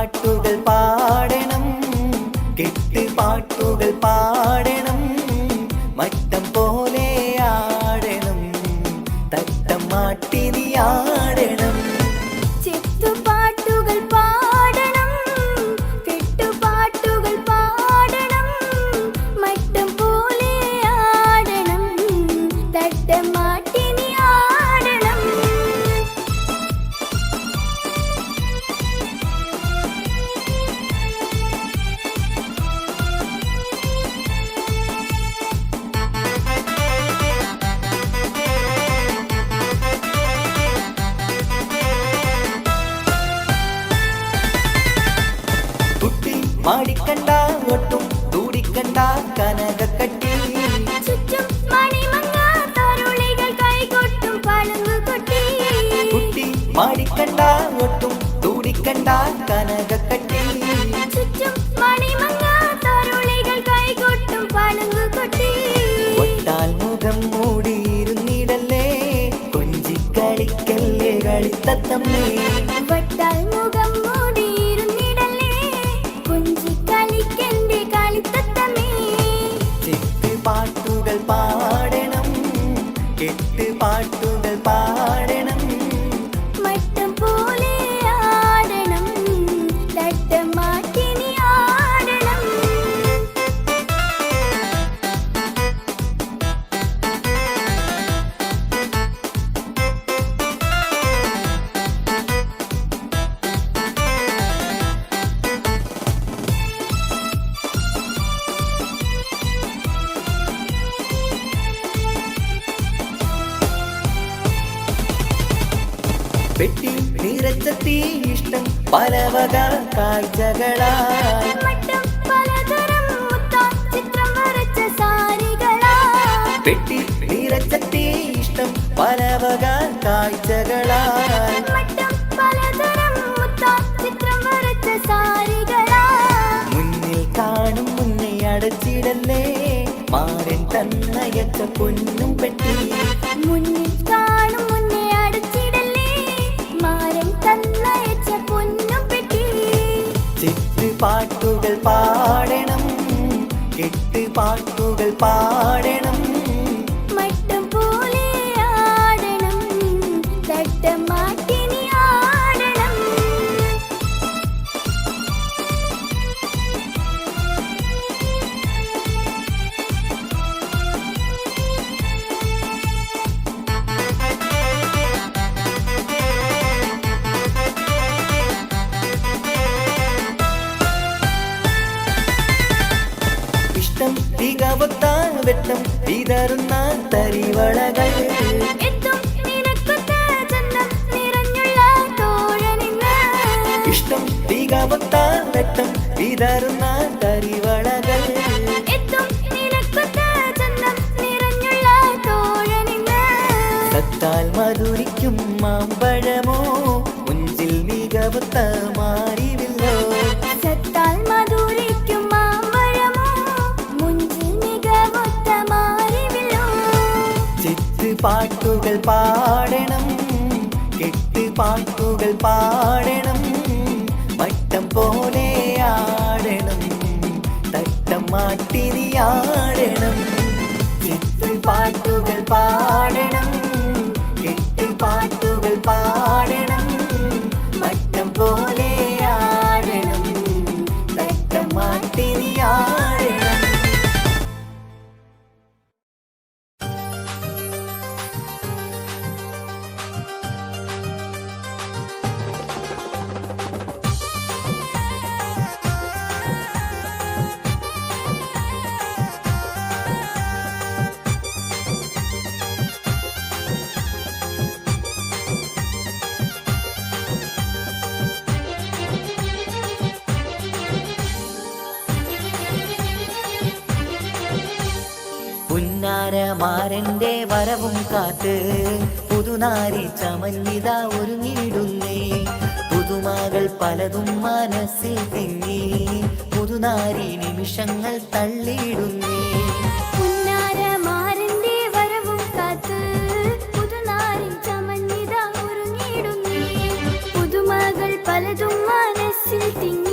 പാട്ടുകൾ പാടണം, കെട്ടുപാട്ടുകൾ പാടണം, മട്ടം പോലെ ആടണം, തട്ടം മാട്ടി നീ ആടണം. ചെത്തുപാട്ടുകൾ പാടണം, കെട്ടുപാട്ടുകൾ പാടണം, മട്ടം പോലെ ആടണം, തട്ടം മാട്ടി നീ ആടണം. മാടിക്കണ്ട ഒട്ടും തൂടിക്കണ്ട കനകക്കട്ടി, ചുറ്റും മണിമങ്ങ തരുളികൾ കൈകൊട്ടും പളുങ്കുകൊട്ടി. കുട്ടി മാടിക്കണ്ട ഒട്ടും തൂടിക്കണ്ട കനകക്കട്ടി, ചുറ്റും മണിമങ്ങ തരുളികൾ കൈകൊട്ടും പളുങ്കുകൊട്ടി. ഒട്ടാൽ മുഖം മൂടിയിരുന്നിടല്ലേ, കൊഞ്ചിക്കളിക്കല്ലേ കളിത്തത്തമ്മേ. വട്ടാൽ മുഖം മൂടിയിരുന്നിടല്ലേ, കൊഞ്ചിക്കളിക്കന്റെ കളിത്തത്തമ്മേ. ചെത്തുപാട്ടുകൾ പാടണം, കെട്ടുപാട്ടുകൾ പാടണം, മട്ടം പോലെ ആടണം, തട്ടം മാറ്റി നീ ആടണം. പെട്ടി നിറച്ചെത്തി ഇഷ്ടം പലവക കാഴ്ചകളായി, മട്ടം പലതരം മുത്താം ചിത്രം വരച്ച സാരികളാ. പെട്ടി നിറച്ചെത്തി ഇഷ്ടം പലവക കാഴ്ചകളായി, മട്ടം പലതരം മുത്താം ചിത്രം വരച്ച സാരികളാ. മുന്നിൽ കാണും മുന്നേ അടച്ചിടല്ലേ, മാരൻ തന്നയച്ച പൊന്നും പെട്ടി. മുന്നിൽ കാണും മുന്നേ അടച്ചിടല്ലേ, മാരൻ തന്നയച്ച പൊന്നും പെട്ടി. ചെത്തുപാട്ടുകൾ പാടണം, കെട്ടുപാട്ടുകൾ പാടണം, മട്ടം പോലെ ആടണം, തട്ടം മാറ്റി നീ ആടണം. ഇഷ്ടം തികവത്ത വെട്ടം വിതറുന്ന തരിവളകൾ, എത്തും നിനക്കൊത്ത ചന്തം നിറഞ്ഞുള്ള തോഴനിന്ന്. ഇഷ്ടം തികവത്ത വെട്ടം വിതറുന്ന തരിവളകൾ, എത്തും നിനക്കൊത്ത ചന്തം നിറഞ്ഞുള്ള തോഴനിന്ന്. സത്താൽ മധുരിക്കും മാമ്പഴമോ, മുഞ്ചിൽ മികവത്ത മാറിവില്ലോ. സത്താൽ മധുരിക്കും മാമ്പഴമോ, മുഞ്ചിൽ മികവൊത്ത മാറിവില്ലോ. ചെത്തുപാട്ടുകൾ പാടണം, കെട്ടുപാട്ടുകൾ പാടണം, മട്ടം പോലെ ആടണം, തട്ടം മാട്ടി നീ ആടണം. ചെത്തുപാട്ടുകൾ പാടണം, കെട്ടുപാട്ടുകൾ പാടണം, മട്ടം പോലെ ആടണം, തട്ടം മാട്ടി നീ ആടണം. പുന്നാരമാരന്റെ വരവും കാത്ത് പുതുനാരി ചമഞ്ഞിത ഒരുങ്ങിടുന്നേ, പുതുമകൾ പലതും മനസ്സിൽ തിങ്ങി, പുതുനാരി നിമിഷങ്ങൾ തള്ളിയിടുന്നേ. പുന്നാരമാരന്റെ വരവും കാത്ത് പുതുനാരി ചമഞ്ഞിത ഒരുങ്ങിടുന്നേ, പുതുമകൾ പലതും മനസ്സിൽ തിങ്ങി.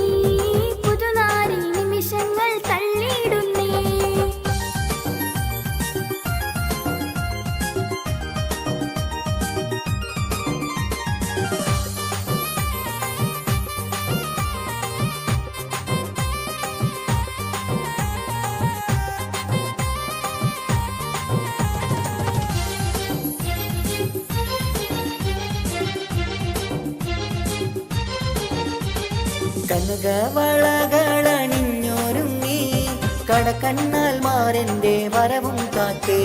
കനകവളകളണിഞ്ഞൊരുങ്ങി കടക്കണ്ണാൽ മാരന്റെ വരവും കാത്ത്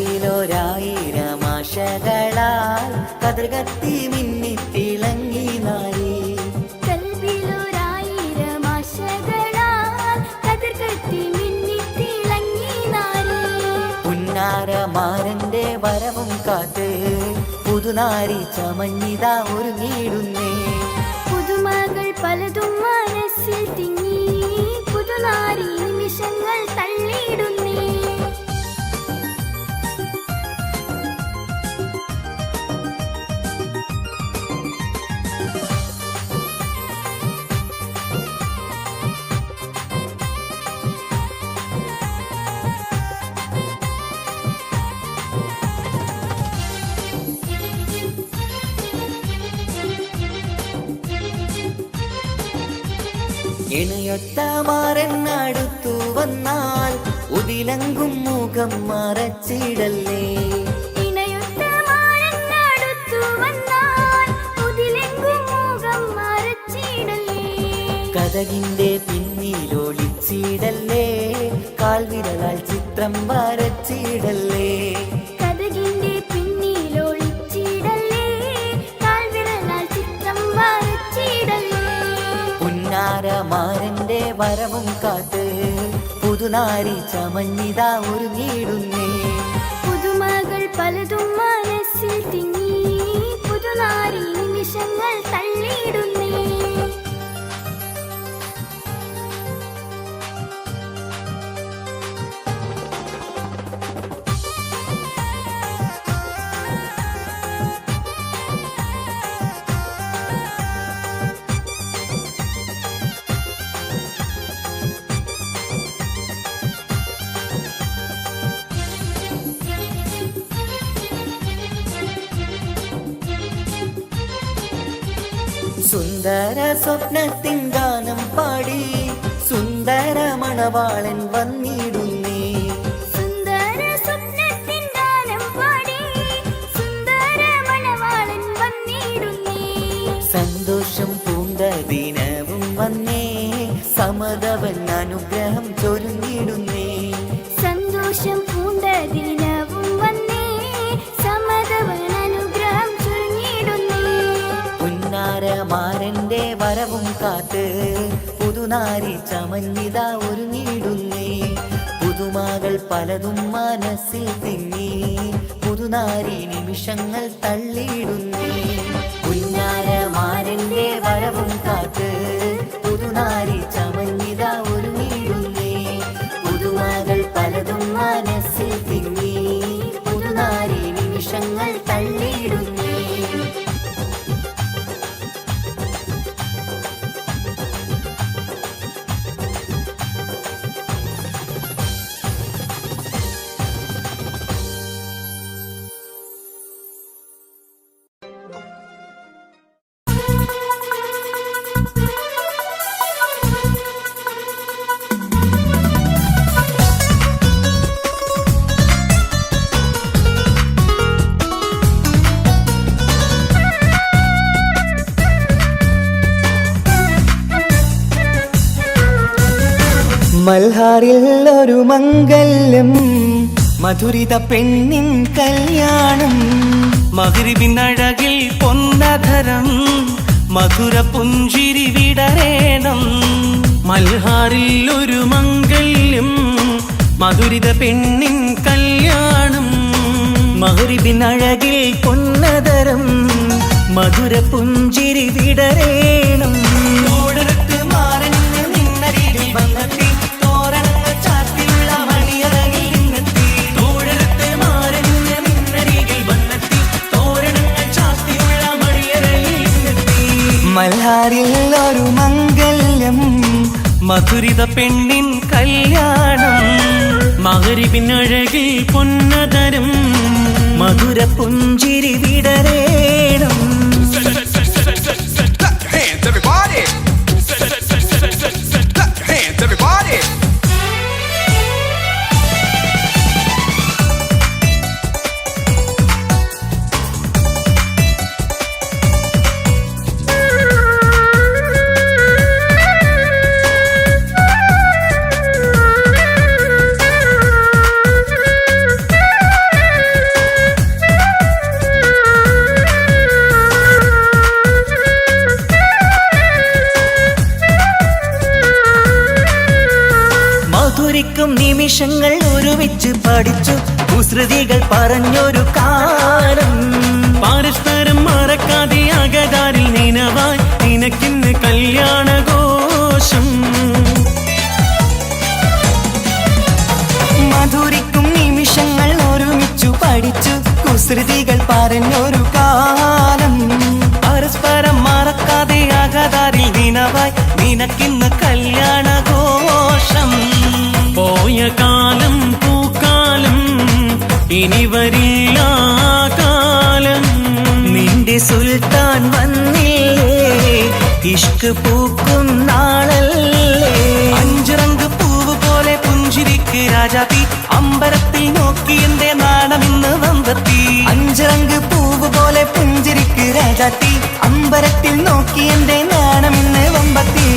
കൽവിലൊരായിരം ആശകളാൽ കതിർകത്തി മിന്നിത്തിളങ്ങി നാരി പുന്നാരമാരന്റെ വരവും കാത്ത് പുതുനാരി ചമഞ്ഞിതാ ഒരുങ്ങിയിടുന്നേ പുതുമകൾ പലതും മനസ്സിൽ തിങ്ങി പുതുനാരി നിമിഷങ്ങൾ തള്ളിയിടുന്നേ ഇണയൊത്ത മാറന്നടുത്തു വന്നാൽ ഉതിലങ്കും മുഖം മറച്ചിടല്ലേ കഥകിന്റെ പിന്നിലൊളിച്ചിടല്ലേ കാൽവിരലാൽ ചിത്രം വരച്ചിടല്ലേ കഥകിന്റെ പിന്നിലൊളിച്ചിടല്ലേ കാൽവിരലാൽ ചിത്രം വരച്ചിടല്ലേ പുന്നാരമാരന്റെ വരവും കാത്ത് പുതുനാരി ചമഞ്ഞിതാ ഒരുങ്ങിയിടുന്നേ പുതുമകൾ പലതും മനസ്സിൽ തിങ്ങി പുതുനാരി നിമിഷങ്ങൾ തള്ളിയിടുന്നേ സുന്ദര സ്വപ്നത്തിൻ ഗാനം പാടി സുന്ദര മണവാളൻ വന്നിടുന്നേ സുന്ദര സ്വപ്നത്തിൻ ഗാനം പാടി സുന്ദര മണവാളൻ വന്നിടുന്നേ സന്തോഷം പൂണ്ട ദിനവും വന്നേ സമതവൻ അനുഗ്രഹം ചൊരിഞ്ഞിടുന്നേ സന്തോഷം പൂണ്ട ദിനവും വന്നേ സമതവൻ അനുഗ്രഹം ചൊരിഞ്ഞിടുന്നേ പുന്നാരമാരന്റെ വരവും കാത്ത് പുതുനാരി ചമഞ്ഞിതാ ഒരുങ്ങിയിടുന്നേ പുതുമകൾ പലതും മനസ്സിൽ തിങ്ങി പുതുനാരി നിമിഷങ്ങൾ തള്ളിയിടുന്നേ പുന്നാരമാരന്റെ വരവും കാത്ത് പുതുനാരി ചമഞ്ഞിതാ ഒരുങ്ങിയിടുന്നേ പുതുമകൾ പലതും മനസ്സിൽ തിങ്ങി പുതുനാരി നിമിഷങ്ങൾ തള്ളിയിടുന്നേ മൽഹാറിൽ ഒരു മംഗല്യം മധുരിത പെണ്ണിൻ കല്യാണം മഗ്രിബിനഴകിൽ പൊന്നധരം മധുര പുഞ്ചിരി വിടരേണം മൽഹാറിൽ ഒരു മംഗല്യം മധുരിത പെണ്ണിൻ കല്യാണം മഗ്രിബിനഴകിൽ പൊന്നധരം മധുര പുഞ്ചിരി വിടരേണം തോടരത്ത് മാറഞ്ഞ് നിന്നരികിൽ വന്നെത്തി തോരണങ്ങൾ ചാത്തിയുള്ള മണിയറകിൽ നിന്നെത്തി തോടരത്ത് മാറഞ്ഞ് നിന്നരികിൽ വന്നെത്തി തോരണങ്ങൾ ചാത്തിയുള്ള മണിയറകിൽ നിന്നെത്തി മൽഹാറിൽ ഒരു മംഗല്യം മധുരിത പെണ്ണിൻ കല്യാണം മഗ്രിബിനഴകിൽ പൊന്നധരം മധുര പുഞ്ചിരി വിടരേണം Hands everybody! Hands everybody! നിമിഷങ്ങൾ ഒരുമിച്ച് പഠിച്ചു കുസൃതികൾ പറഞ്ഞൊരു കാലം പരസ്പരം മറക്കാതെ അകതാരിൽ നിനവായി നിനക്കിന്ന് കല്യാണഘോഷം മധുരിക്കും നിമിഷങ്ങൾ ഒരുമിച്ചു പഠിച്ചു കുസൃതികൾ പറഞ്ഞൊരു കാലം പരസ്പരം മറക്കാതെ അകതാരിൽ നിനവായി നിനക്കിന്ന് കല്യാണഘോഷം പോയ കാലം പൂക്കാലം ഇനി വരില്ല കാലം നിന്റെ സുൽത്താൻ വന്നില്ലേ ഇഷ്ക് പൂക്കും നാളല്ലേ അഞ്ചിറങ്ക് പൂവ് പോലെ പുഞ്ചിരിക്ക് രാജാത്തി അമ്പരത്തിൽ നോക്കി എന്റെ നാണമിന്ന് വമ്പത്തി അഞ്ചിറങ്ക് പൂവ് പോലെ പുഞ്ചിരിക്ക് രാജാത്തി അമ്പരത്തിൽ നോക്കി എന്റെ നാണമിന്ന് വമ്പത്തി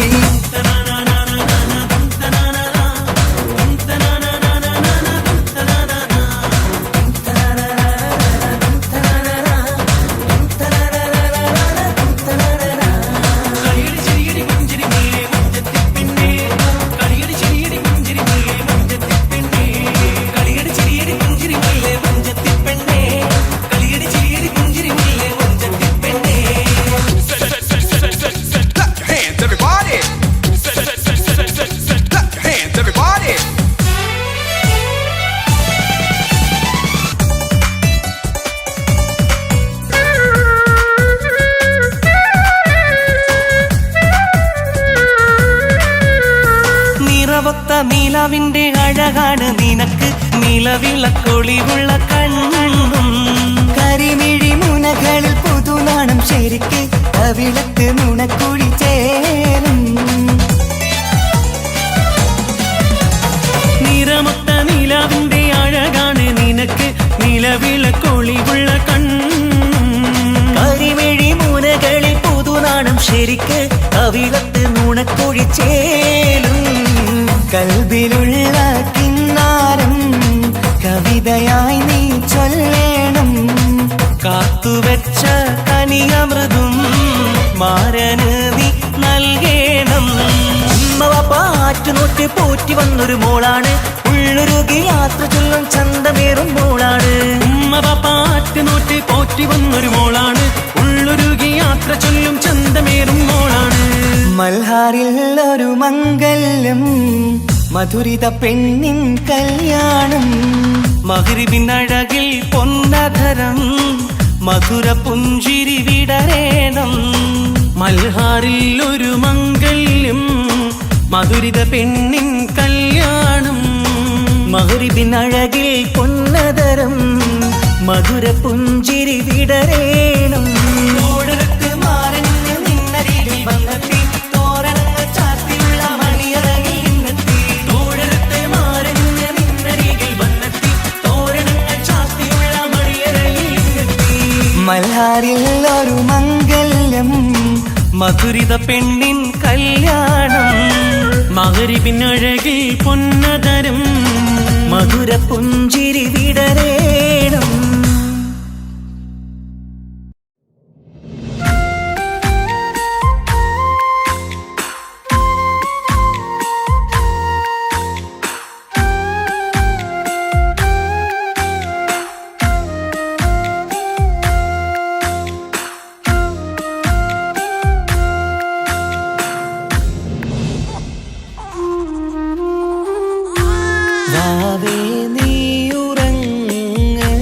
Clap your hands, everybody. Clap your hands, everybody. നിറവൊത്ത നിലവിന്റെ അഴകാണ് നിനക്ക് നിലവിളക്കൊളിവുള്ള കണ്ണും കരിമിഴി മുനകളിൽ പുതുനാണം ശരിക്ക് കവിളത്ത് നുണക്കുഴി ചേരും നിറമൊത്ത നിലവിന്റെ അഴകാണ് നിനക്ക് നിലവിളക്കൊളിവുള്ള കണ്ണും കരിമിഴി മുനകളിൽ പുതുനാണം ശരിക്ക് കവിളത്ത് നുണക്കുഴി ചേരും കൽബിലുള്ള കിന്നാരം കവിതയായി നീ ചൊല്ലേണം കാത്തുവെച്ച കനിയമൃതും മാരന് നീ നൽകേണം പാറ്റുനോറ്റ് പോറ്റി വന്നൊരു മോളാണ് ഉള്ളൊരുകി യാത്ര ചൊല്ലും ചന്തമേറും മോളാണ് ഉമ്മ പാറ്റ് നോറ്റ് പോറ്റി വന്നൊരു മോളാണ് ഉള്ളൊരുകി യാത്ര ചൊല്ലും ചന്തമേറും മോളാണ് മൽഹാറിൽ ഒരു മംഗല്യം മധുരിത പെണ്ണിൻ കല്യാണം മഗ്രിബിനഴകിൽ പൊന്നധരം മധുര പുഞ്ചിരി വിടരേണം മൽഹാറിൽ ഒരു മംഗല്യം മധുരിത പെണ്ണിൻ കല്യാണം മഗ്രിബിനഴകിൽ പൊന്നതരം മധുര പുഞ്ചിരി വിടരേണം ഓടരത്ത് മാറഞ്ഞ് നിന്നരികിൽ വന്നെത്തി തോരണങ്ങൾ ചാത്തിയുള്ള മണിയറകിൽ നിന്നെത്തി ഓടരത്ത് മാറഞ്ഞ് നിന്നരികിൽ വന്നെത്തി തോരണങ്ങൾ ചാത്തിയുള്ള മണിയറകിൽ നിന്നെത്തി മൽഹാറിൽ ഒരു മംഗല്യം മധുരിത പെണ്ണിൻ കല്യാണം മഗ്രിബിനഴകിൽ പൊന്നതരം മധുര പുഞ്ചിരി വിടരേണം വാവേ നീയുറങ്ങ്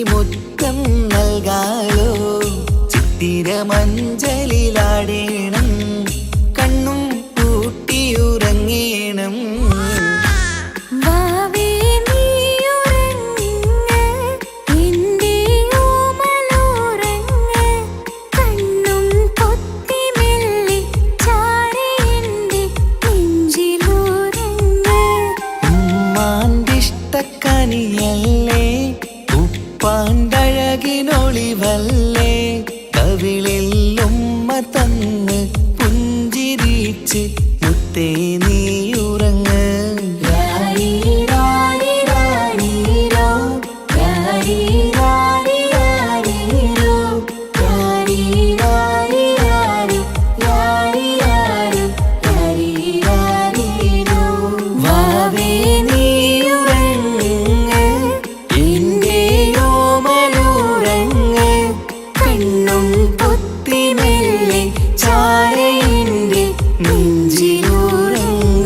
മുത്തം നൽകാലോ ചിത്തിരമഞ്ചലിലാടേണം കണ്ണും പൂട്ടിയുറങ്ങേണം വാവേ നീയുറങ്ങ് എൻ്റെ ഓമലുറങ്ങ് കണ്ണും പൊത്തി മെല്ലെ ചാരി എൻ്റെ നെഞ്ചിലുറങ്ങ് ഉമ്മാന്റിഷ്ടക്കനിയല്ലേ ഉപ്പാണ്ടഴകിനൊളിവല്ലേ കവിളിൽ ഉമ്മ തന്ന് പുഞ്ചിരിച്ച് മുത്തേ നീ ഉറങ്ങ് രാരി രാരി രാരിരോ രാരി രാരി രാരിരോ രാരി രാരി രാരി രാരി രാരി രാരി രാരിരോ വാവേ നീയുറങ്ങ് എൻ്റെ ഓമലുറങ്ങ് കണ്ണും പൊത്തി മെല്ലെ ചാരയിൻ്റെ നെഞ്ചിലുറങ്ങ്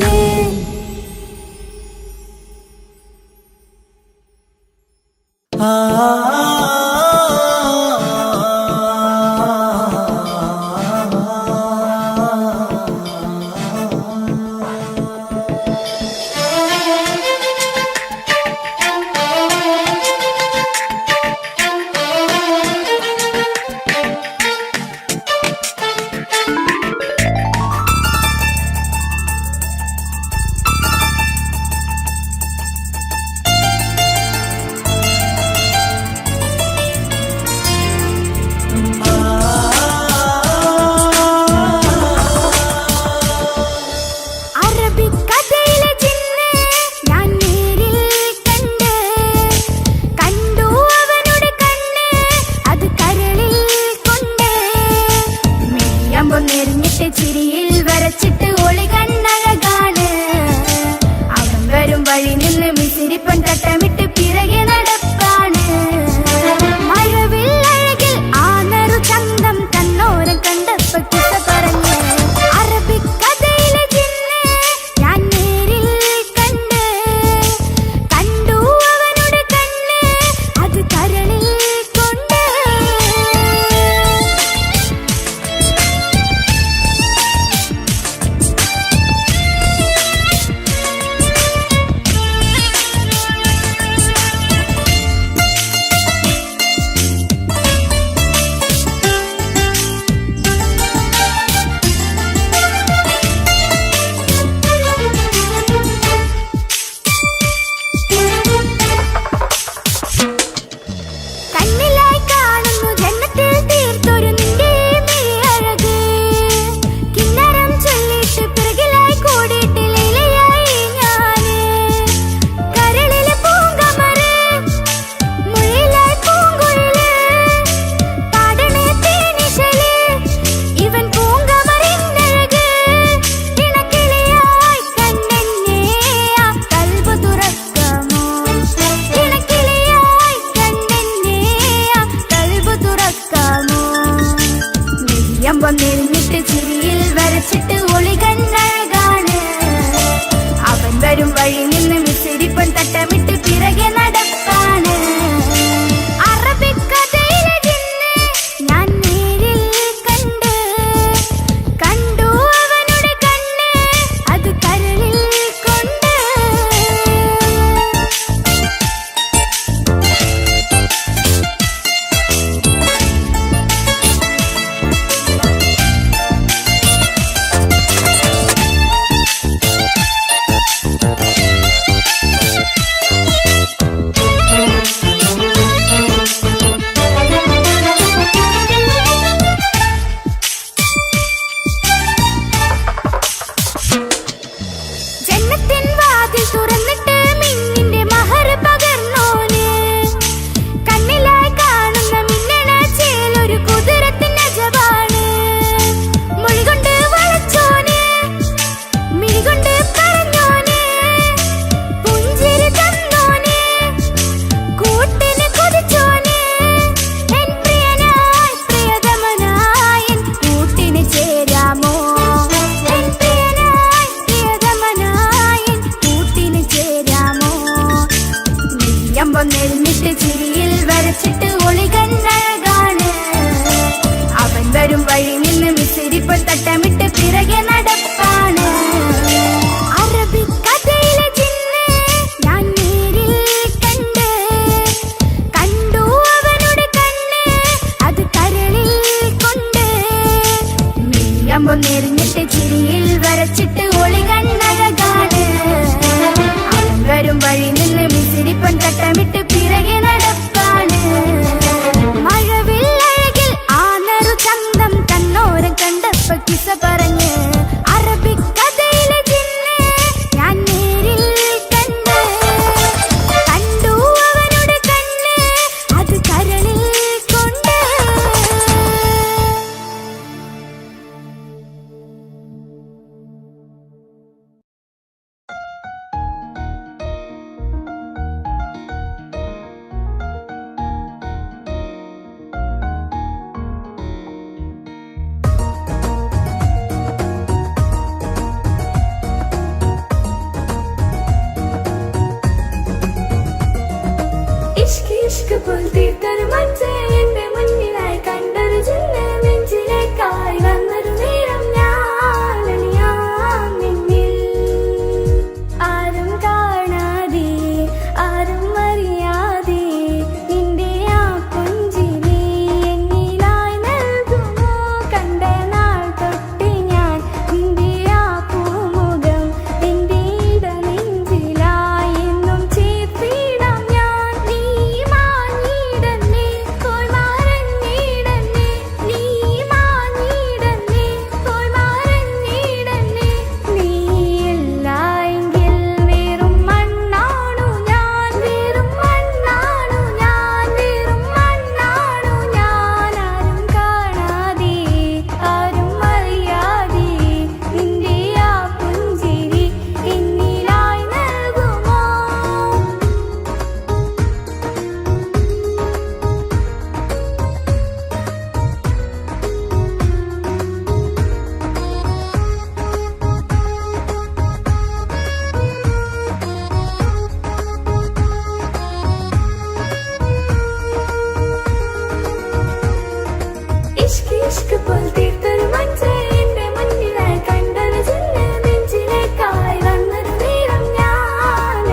ഇഷ്ക് പോൽ തീർത്തൊരു മഞ്ച് എന്റെ മുന്നിലായി കണ്ടൊരു ചില്ല് നെഞ്ചിലേക്കായി വന്നൊരു നേരം ഞാൻ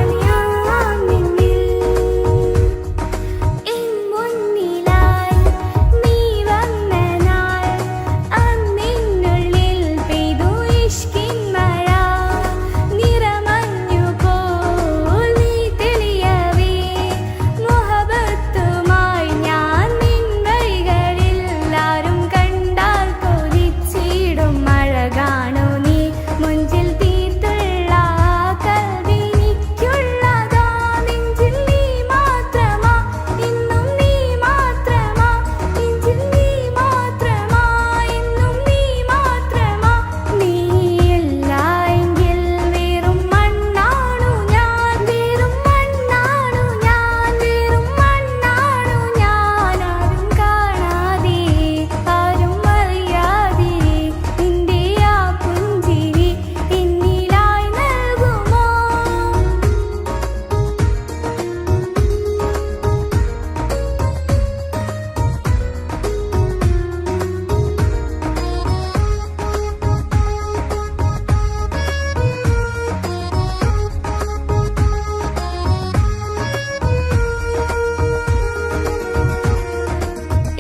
അണിയാൻ നിന്നിൽ എൻ മുന്നിലായി നീ വന്ന നാൾ അന്നിനുള്ളിൽ പെയ്തു ഇഷ്കിൻ മഴ നിറമഞ്ഞു പോൽ നീ തെളിയവേ മുഹബത്തുമായി ഞാൻ നിൻ വഴികളിൽ ആരും കണ്ടാൽ കൊതിച്ചിടും മഴ കാണൂ നീ മുഞ്ചിൽ തീർത്തുള്ള കൽവിനിക്കുള്ളതാ നെഞ്ചിൽ നീ മാത്രമാ ഇന്നും നീ മാത്രമാ നെഞ്ചിൽ നീ മാത്രമാ ഇന്നും നീ മാത്രമാ നീയില്ല എങ്കിൽ വെറും മണ്ണാണു ഞാൻ വെറും മണ്ണാണു ഞാൻ വെറും മണ്ണാണു ഞാൻ ആരും കാണാതെ ആരും അറിയാതെ നിന്റെ ആ പുഞ്ചിരി എന്നിലായി നൽകുമോ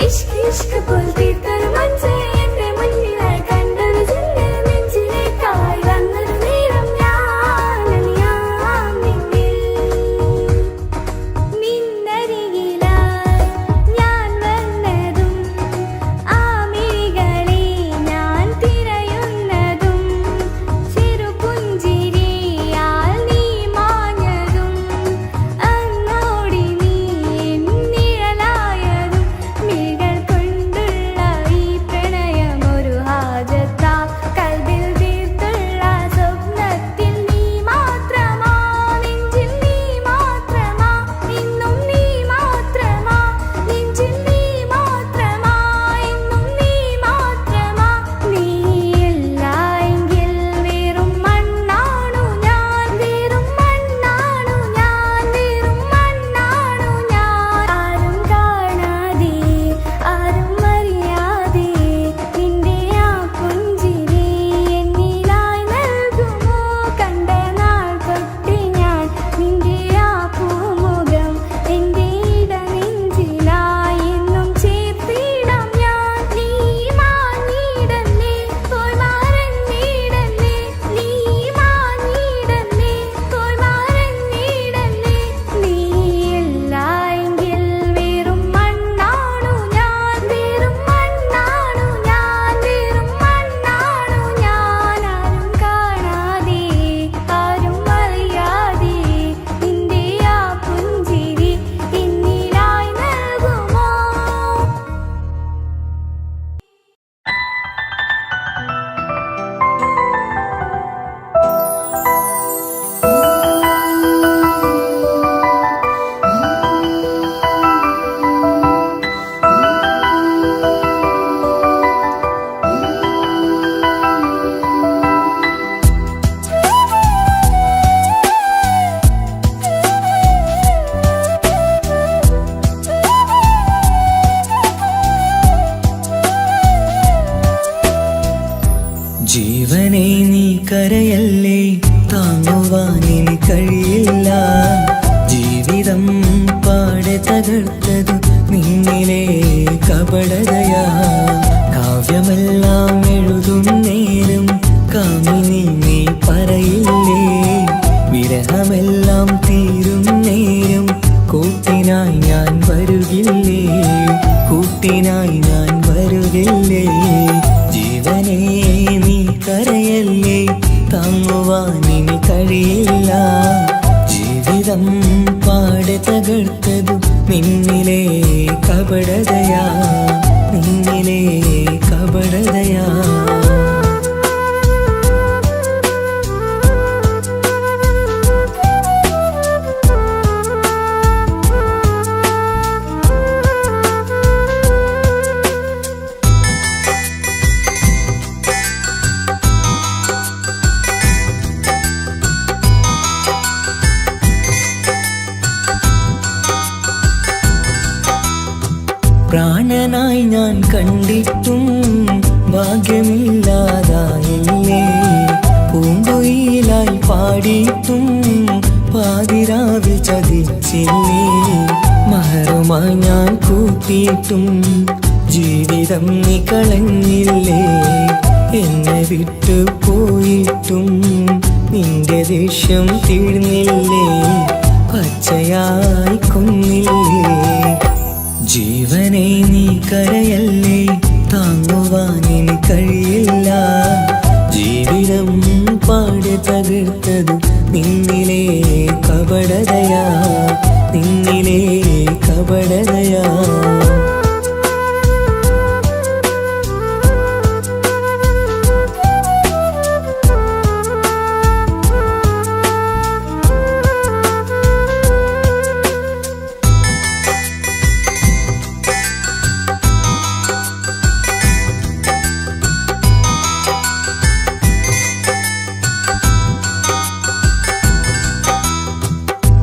ഇഷ്ക് പോൽ തീർത്തൊരു മഞ്ച് എന്റെ മുന്നിലായി കണ്ടൊരു ചില്ല് നെഞ്ചിലേക്കായി വന്നൊരു നേരം ഞാൻ അണിയാൻ നിന്നിൽ നിന്നരികിലായി ഞാൻ വന്നതും ആ മിഴികളെ ഞാൻ തിരയുന്നതും ചെറുപുഞ്ചിരിയാൽ നീ മാഞ്ഞതും അന്നോടി നീ നിഴലായതും മിഴികൾ കൊണ്ടുള്ള ഈ പ്രണയം ഒരു ഹാജത്താ കൽബിൽ തീർത്തുള്ള സ്വപ്നത്തിൽ നീ മാത്രമാ നെഞ്ചിൽ നീ മാത്രമാ ഇന്നും നീ മാത്രമാ നെഞ്ചിൽ നീ മാത്രമാ ഇന്നും നീ മാത്രമാ നീയില്ല എങ്കിൽ വെറും മണ്ണാണു ഞാൻ വെറും മണ്ണാണു ഞാൻ വെറും മണ്ണാണു ഞാൻ ആരും കാണാതെ ആരും അറിയാതെ നിന്റെ ആ പുഞ്ചിരി എന്നിലായി നൽകുമോ കണ്ട നാൾ തൊട്ട് ഞാൻ നിന്റെ ആ പൂമുഖം എന്റെ ഇടനെഞ്ചിലായി എന്നും ചേർത്തിടാം ഞാൻ നീ മാഞ്ഞിടന്നേ പോയി മറഞ്ഞിടന്നേ നീ മാഞ്ഞിടന്നേ പോയി മറഞ്ഞിടന്നേ നീയില്ല എങ്കിൽ വെറും മണ്ണാണു ഞാൻ വെറും മണ്ണാണു ഞാൻ വെറും മണ്ണാണു ഞാൻ ആരും കാണാതെ ആരും അറിയാതെ നിന്റെ ആ പുഞ്ചിരി എന്നിലായി നൽകുമോ ജീവനെ നീ കരയല്ലേ താങ്ങുവാനിനി കഴിയില്ല ജീവിതം പാടെ തകർത്തതു നിന്നിലെ കപടതയാ കാവ്യമെല്ലാം എഴുതും നേരം കാമിനി നീ പറയില്ലേ വിരഹമെല്ലാം തീരും നേരം കൂട്ടിനായി ഞാൻ വരുകില്ലേ കൂട്ടിനായി ഞാൻ വരുകില്ലേ ജീവനെ നീ കരയല്ലേ താങ്ങുവാനിനി കഴിയില്ല ജീവിതം പാടെ തകർത്തതു നിന്നിലെ കപടതയാ നിന്നിലെ കപടതയാ പ്രാണനായി ഞാൻ കണ്ടിട്ടും ഭാഗ്യമില്ലാതായില്ലേ. പൂങ്കൊയിലായി പാടിയിട്ടും പാതിരാവിൽ ചതിച്ചില്ലേ. മഹറുമായി ഞാൻ കൂട്ടിയിട്ടും ജീവിതം നീ കളഞ്ഞില്ലേ. എന്നെ വിട്ടു പോയിട്ടും നിന്റെ ദേഷ്യം തീർന്നില്ലേ. പച്ചയായി കൊന്നില്ലേ. ജീവനെ നീ കരയല്ലേ, താങ്ങുവാനിനി കഴിയില്ല. ജീവിതം പാടെ തകർത്തത് നിന്നിലെ കപടതയാ, നിന്നിലെ കപടതയാ.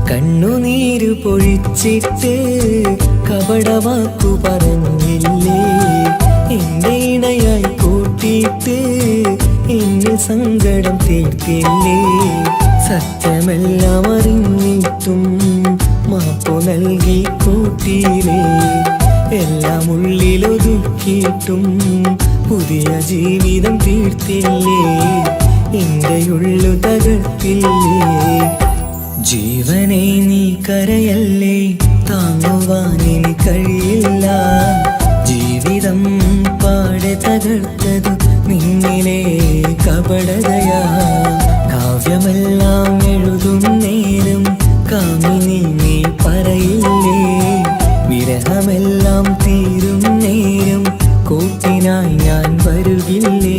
കണ്ണുനീര് പൊഴിച്ചിട്ട് കപടവാക്കു പറഞ്ഞില്ലേ. എന്റെ ഇണയായി കൂട്ടിയിട്ട് എന്നെ സങ്കടം തീർത്തില്ലേ. സത്യമെല്ലാം അറിഞ്ഞിട്ടും മാപ്പു നൽകി കൂട്ടിയില്ലേ. എല്ലാം ഉള്ളിലൊതുക്കിയിട്ടും പുതിയ ജീവിതം തീർത്തില്ലേ. എന്റെ ഉള്ളു തകർത്തില്ലേ. ജീവനെ നീ കരയല്ലേ, താങ്ങുവാനിനി കഴിയില്ല. ജീവിതം പാടെ തകർത്തത് നിന്നിലെ കപടതയാ. കാവ്യമെല്ലാം എഴുതും നേരം കാമിനി നീ പറയില്ലേ. വിരഹമെല്ലാം തീരും നേരം കൂട്ടിനായി ഞാൻ വരുകില്ലേ,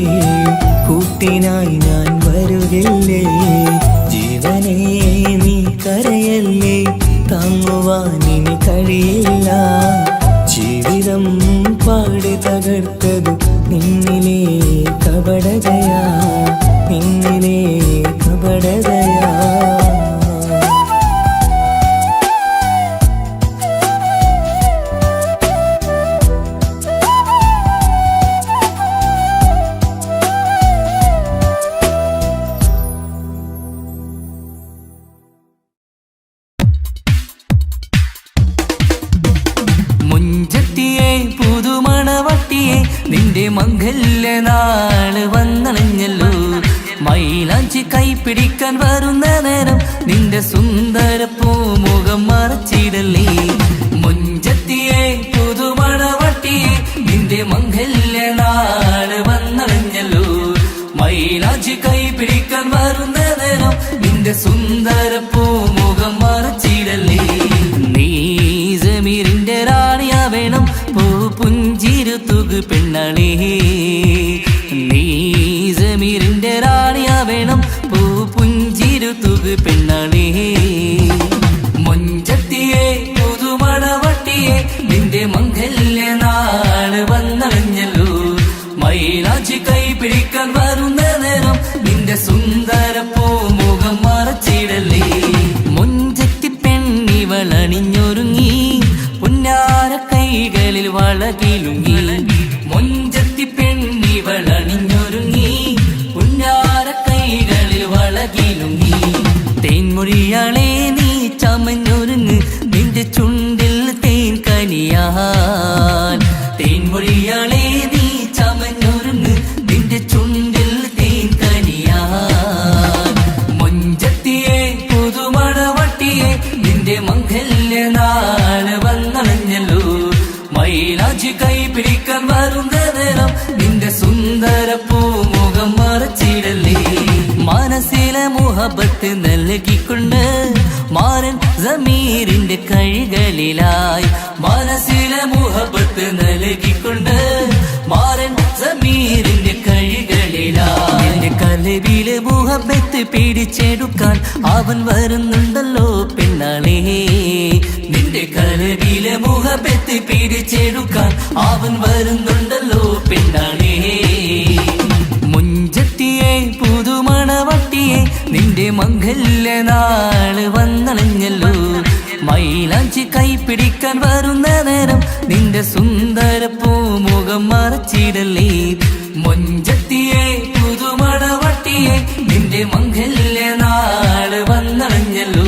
കൂട്ടിനായി ഞാൻ വരുകില്ലേ. ജീവനെ നീ കരയല്ലേ, താങ്ങുവാനിനി കഴിയില്ല. ജീവിതം പാടെ തകർത്തത് നിന്നിലെ കപടതയാ, നിന്നിലെ കപടതയാ. നിന്റെ മംഗല്യ നാള് വന്നണഞ്ഞല്ലോ. മൈലാഞ്ചി കൈപിടിക്കാൻ വരുന്ന നേരം നിന്റെ സുന്ദര പൂമുഖം മറച്ചിടല്ലേ. മുഞ്ചത്തിയെ പുതുമണവട്ടിയെ നിന്റെ മംഗല്യ നാള് വന്നണഞ്ഞല്ലോ. മൈലാഞ്ചി കൈപിടിക്കാൻ വരുന്ന നേരം നിന്റെ സുന്ദര പൂമുഖം മറച്ചിടല്ലേ. നീ ജമീറിന്റെ റാണിയാ വേണം, പുഞ്ചിരു തുകു പെണ്ണളേ. നീ ജമീറിന്റെ റാണിയാ വേണം, പുഞ്ചിരു തുകു പെണ്ണളേ. മുഞ്ചത്തിയെ പുതുമണവട്ടിയെ നിന്റെ മംഗല്യ നാള് വന്നണഞ്ഞല്ലോ. മൈലാഞ്ചി കൈപിടിക്കാൻ വരുന്ന നേരം നിന്റെ സുന്ദര പൂമുഖം മറച്ചിടല്ലേ. മുഞ്ചത്തി പെണ്ണിവളണിഞ്ഞൊരുങ്ങി പുന്നാര കൈകളിൽ വളകിലുങ്ങി. മുഞ്ചത്തി പെണ്ണിവളണിഞ്ഞൊരുങ്ങി പുന്നാര കൈകളിൽ വളകിലുങ്ങി. തേൻമൊഴിയാളെ നീ ചമഞ്ഞൊരുങ്ങ് നിന്റെ ചുണ്ടിൽ തേൻ കനിയാൻ. തേൻമൊഴിയാളെ നീ ചമഞ്ഞൊരുങ്ങ് നിന്റെ ചുണ്ടിൽ തേൻ കനിയാൻ. മുഞ്ചത്തിയെ പുതുമണവട്ടിയെ നിന്റെ മംഗല്യ നാള് വന്നണഞ്ഞല്ലോ. മൈലാഞ്ചി കൈപിടിക്കാൻ വരുന്ന നേരം നിന്റെ സുന്ദര പൂമുഖം മറച്ചിടല്ലേ. മനസ്സിലെ മുഹബത്ത് നൽകിക്കൊണ്ട് മാരൻ ജമീറിന്റെ കൈകളിലായി. മനസ്സിലെ മുഹബത്ത് നൽകിക്കൊണ്ട് മാരൻ ജമീറിന്റെ കൈകളിലായി. എന്റെ കലവിലെ മുഹബത്ത് പിടിച്ചെടുക്കാൻ അവൻ വരുന്നുണ്ടല്ലോ പെണ്ണാളേ. നിന്റെ കലവിലെ മുഹബത്ത് പിടിച്ചെടുക്കാൻ അവൻ വരുന്നുണ്ടല്ലോ പെണ്ണാളേ. മുഞ്ചത്തിയെ പുതുമണവട്ടിയെ നിന്റെ മംഗല്യ നാള് വന്നണഞ്ഞല്ലോ. മൈലാഞ്ചി കൈപിടിക്കാൻ വരുന്ന നേരം നിന്റെ സുന്ദര പൂമുഖം മറച്ചിടലേ മൊഞ്ചത്തിയെ പുതുമണവട്ടിയെ നിന്റെ മംഗല്യ നാള് വന്നണഞ്ഞല്ലോ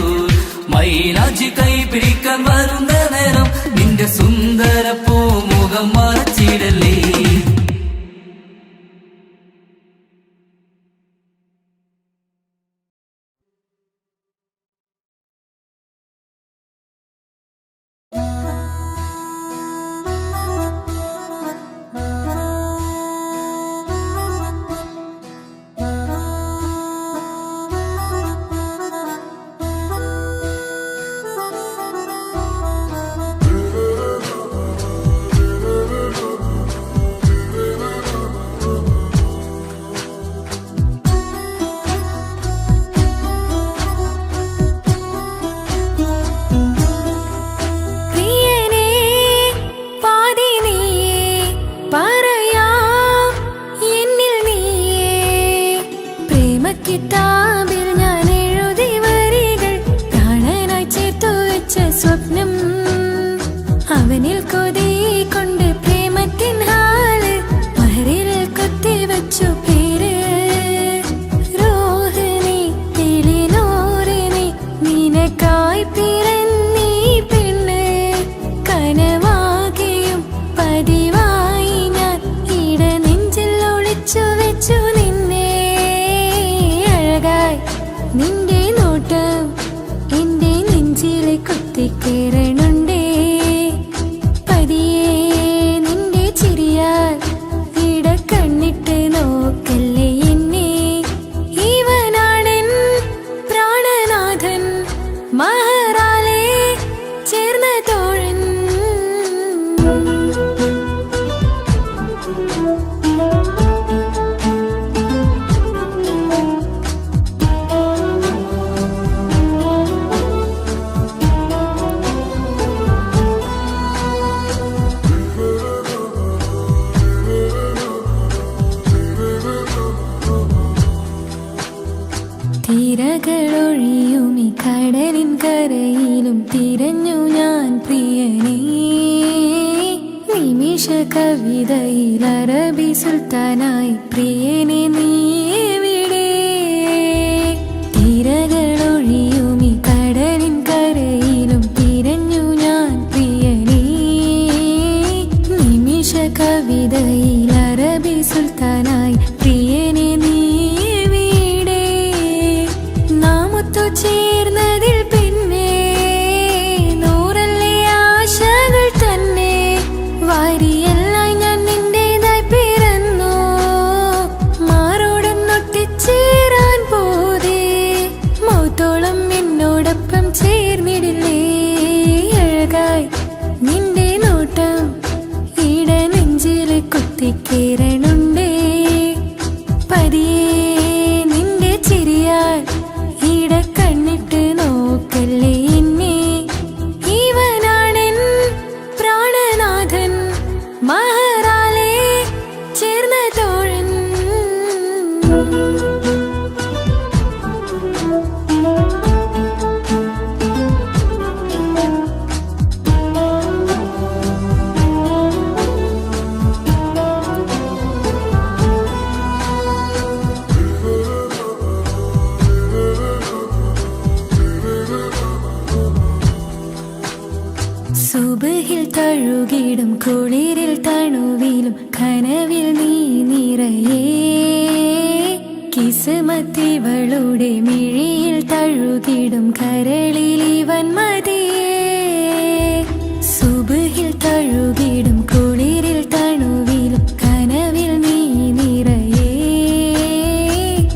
മൈലാജി കൈ പിടിക്കാൻ വരുന്ന നേരം നിന്റെ സുന്ദര പൂമുഖം മറച്ചിടലേ തിരകളൊഴിയുമി കടലിൻ കരയിലും തിരഞ്ഞു ഞാൻ പ്രിയനേ നിമിഷ കവിതയിൽ അറബി സുൽത്താനായി പ്രിയനെ നീ എവിടെ തിരകളൊഴിയുമി കടലിൻ കരയിലും തിരഞ്ഞു ഞാൻ പ്രിയനേ നിമിഷ കവിതയിൽ അറബി സുൽത്താനായി പ്രിയനെ നീ ചേർന്നതിൽ പിന്നെ നൂറല്ലേ ആശകൾ തന്നെ വാരിയെല്ലാം ഞാൻ നിന്റേതായി പിറന്നു മാറോടൊന്നൊട്ടിച്ചേരാൻ പോതേ മൗത്തോളം എന്നോടൊപ്പം ചേർന്നിടില്ലേ അഴകായി നിന്റെ നോട്ടം ഇട നെഞ്ചിൽ കുത്തിക്കേറണുണ്ടേ പതിയെ നിന്റെ ചിരിയാൽ കണ്ണിട്ട് നോക്കല്ലേ എന്നെ ഇവനാണെൻ പ്രാണനാഥൻ മഹറാലെ ചേർന്ന തോഴൻ സുബഹിൽ തഴുകിടും കുളിരിൽ തണുവിലും കനവിൽ നീ നിറയേ കിസ്മത്തിവളുടെ മിഴിയിൽ തഴുകിടും കരളിൽ ഇവൻ മതിയേ സുബഹിൽ തഴുകിടും കുളിരിൽ തണുവിലും കനവിൽ നീ നിറയേ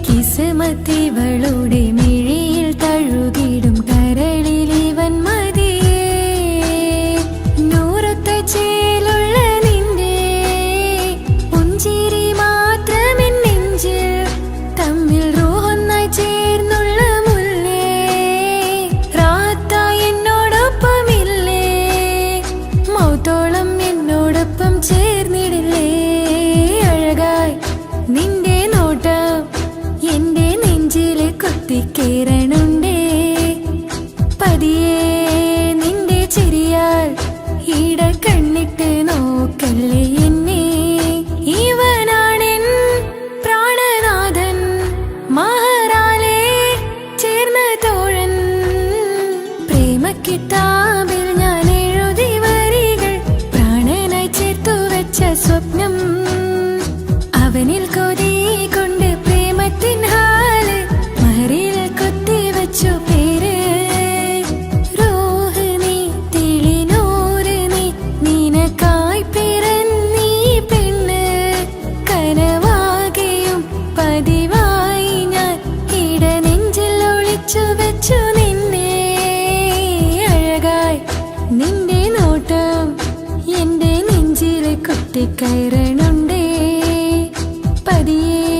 കിസ്മത്തിവളുടെ മിഴിയിൽ തഴുകിടും കരളിൽ ഇവൻ മതിയേ ചേലുള്ള നിന്റെ പുഞ്ചിരി മാത്രമെൻ നെഞ്ചിൽ തമ്മിൽ റൂഹൊന്നായി ചേർന്നുള്ള മുല്ലേ റാത്തായി എന്നോടൊപ്പമില്ലേ മൗത്തോളം എന്നോട് കൊത്തിക്കയറണുണ്ടേ പതിയെ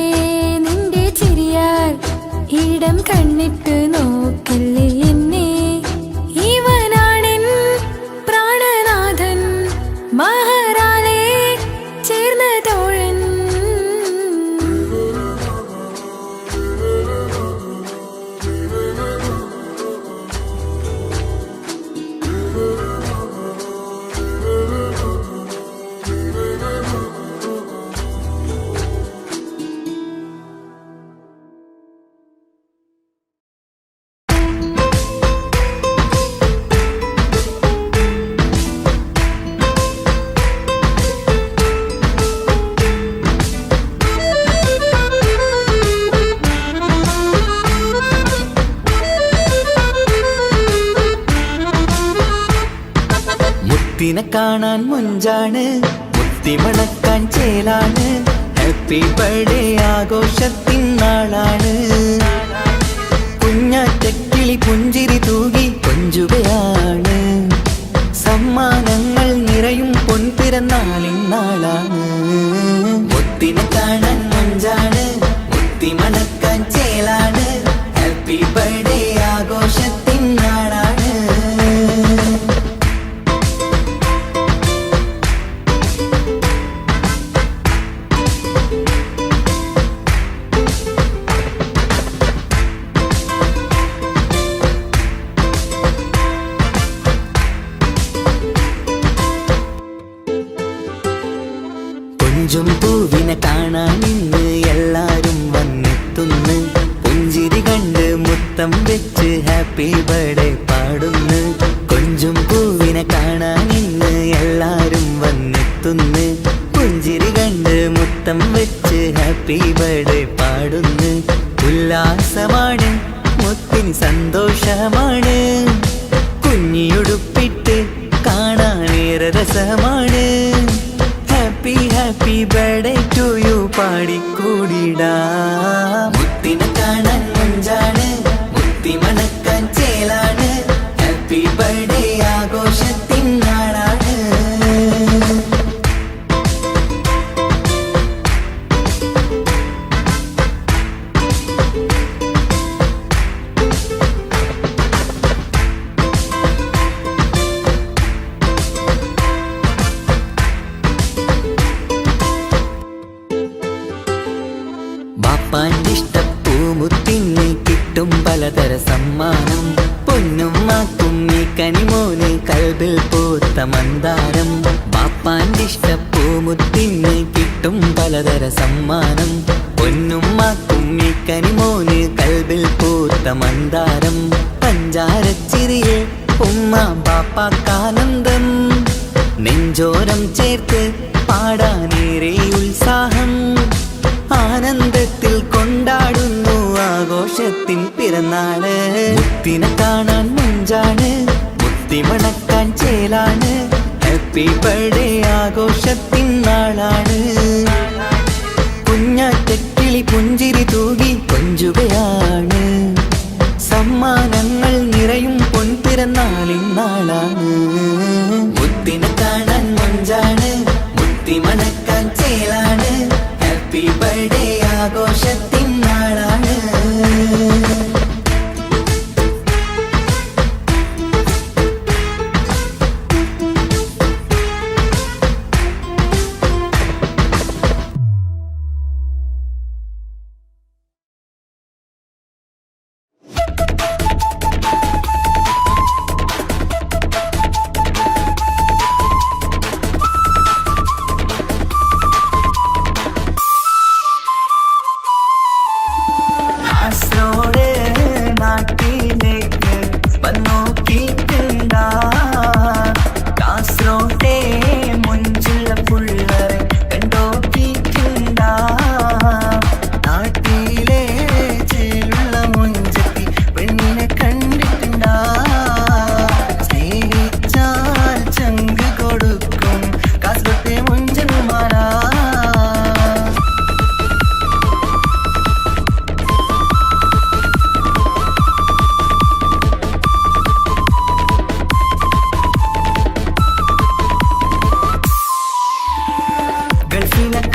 നിന്റെ ചിരിയാൽ ഇടം കണ്ണിട്ട് നോക്കല്ലേ എന്നെ ഇവനാണെൻ പ്രാണനാഥൻ മഹാരാലേ ചേർന്ന തോഴൻ മുത്തിനെ കാണാൻ മുഞ്ചാണ് മുത്തിമണക്കാൻ ചേലാണ് ഹാപ്പി ബർത്ത്ഡേ ആഘോഷത്തിൻ നാളാണ് കുഞ്ഞാറ്റക്കിളി പുഞ്ചിരി തൂകി കൊഞ്ചുകയാണ് സമ്മാനങ്ങൾ നിറയും പൊൻപിറന്നാളിൻ നാളാണ് മുത്തിനെ കാണാൻ മുഞ്ചാണ് മുത്തിമണക്കാൻ ചേലാണ് ഹാപ്പി ബർത്ത്ഡേ ആഘോഷത്തിൻ നാളാണ് കൊഞ്ചും പൂവിനെ കാണാൻ ഇന്ന് എല്ലാരും വന്നെത്തുന്നു പുഞ്ചിരി കണ്ട് മുത്തം വെച്ച് ഹാപ്പി ബർത്ത്ഡേ പാടുന്നു കൊഞ്ചും പൂവിനെ കാണാൻ ഇന്ന് എല്ലാരും വന്നെത്തുന്നു പുഞ്ചിരി കണ്ട് മുത്തം വെച്ച് ഹാപ്പി ബർത്ത്ഡേ പാടുന്നു ഉല്ലാസമാണ് മുത്തിന് സന്തോഷമാണ് കുഞ്ഞിയുടുപ്പിട്ട് കാണാനേറെ രസമാണ് happy happy birthday to you പാടിക്കൂടിടാ മുത്തിനെ കാണാൻ മുഞ്ചാണ് മുത്തി മണക്കാൻ ചേലാണ് ഹാപ്പി ബർത്ത്ഡേ ആഘോഷത്തിൻ നാളാണ് ബാപ്പാന്റെ ഇഷ്ടപ്പൂമുത്തിന് കിട്ടും പലതര സമ്മാനം പൊന്നും മാക്കും ഈ കനിമോന് കൽബിൽ പൂത്ത മന്ദാരം ബാപ്പാന്റെ ഇഷ്ടപ്പൂമുത്തിന് കിട്ടും പലതര സമ്മാനം പൊന്നും മാക്കും ഈ കനിമോന് കൽബിൽ പൂത്ത മന്ദാരം പഞ്ചാരച്ചിരിയെ ഉമ്മ ബാപ്പാക്കാനന്ദം നെഞ്ചോരം ചേർത്ത് പാടാനേറെ ഉത്സാഹം ആനന്ദത്തിൽ കൊണ്ടാടുന്നു ആഘോഷത്തിൻ പിറന്നാള് മുത്തിനെ കാണാൻ മുഞ്ചാണ് മുത്തി മണക്കാൻ ചേലാണ് ഹാപ്പി ബർത്ത്ഡേ ആഘോഷത്തിൻ നാളാണ് കുഞ്ഞാറ്റക്കിളി പുഞ്ചിരി തൂകി കൊഞ്ചുകയാണ് സമ്മാനങ്ങൾ നിറയും പൊൻപിറന്നാളിൻ നാളാണ് മുത്തിനെ കാണാൻ മുഞ്ചാണ് മുത്തി മണക്കാൻ ചേലാണ് ഹാപ്പി ബർത്ത്ഡേ ആഘോഷത്തിൻ നാളാണ്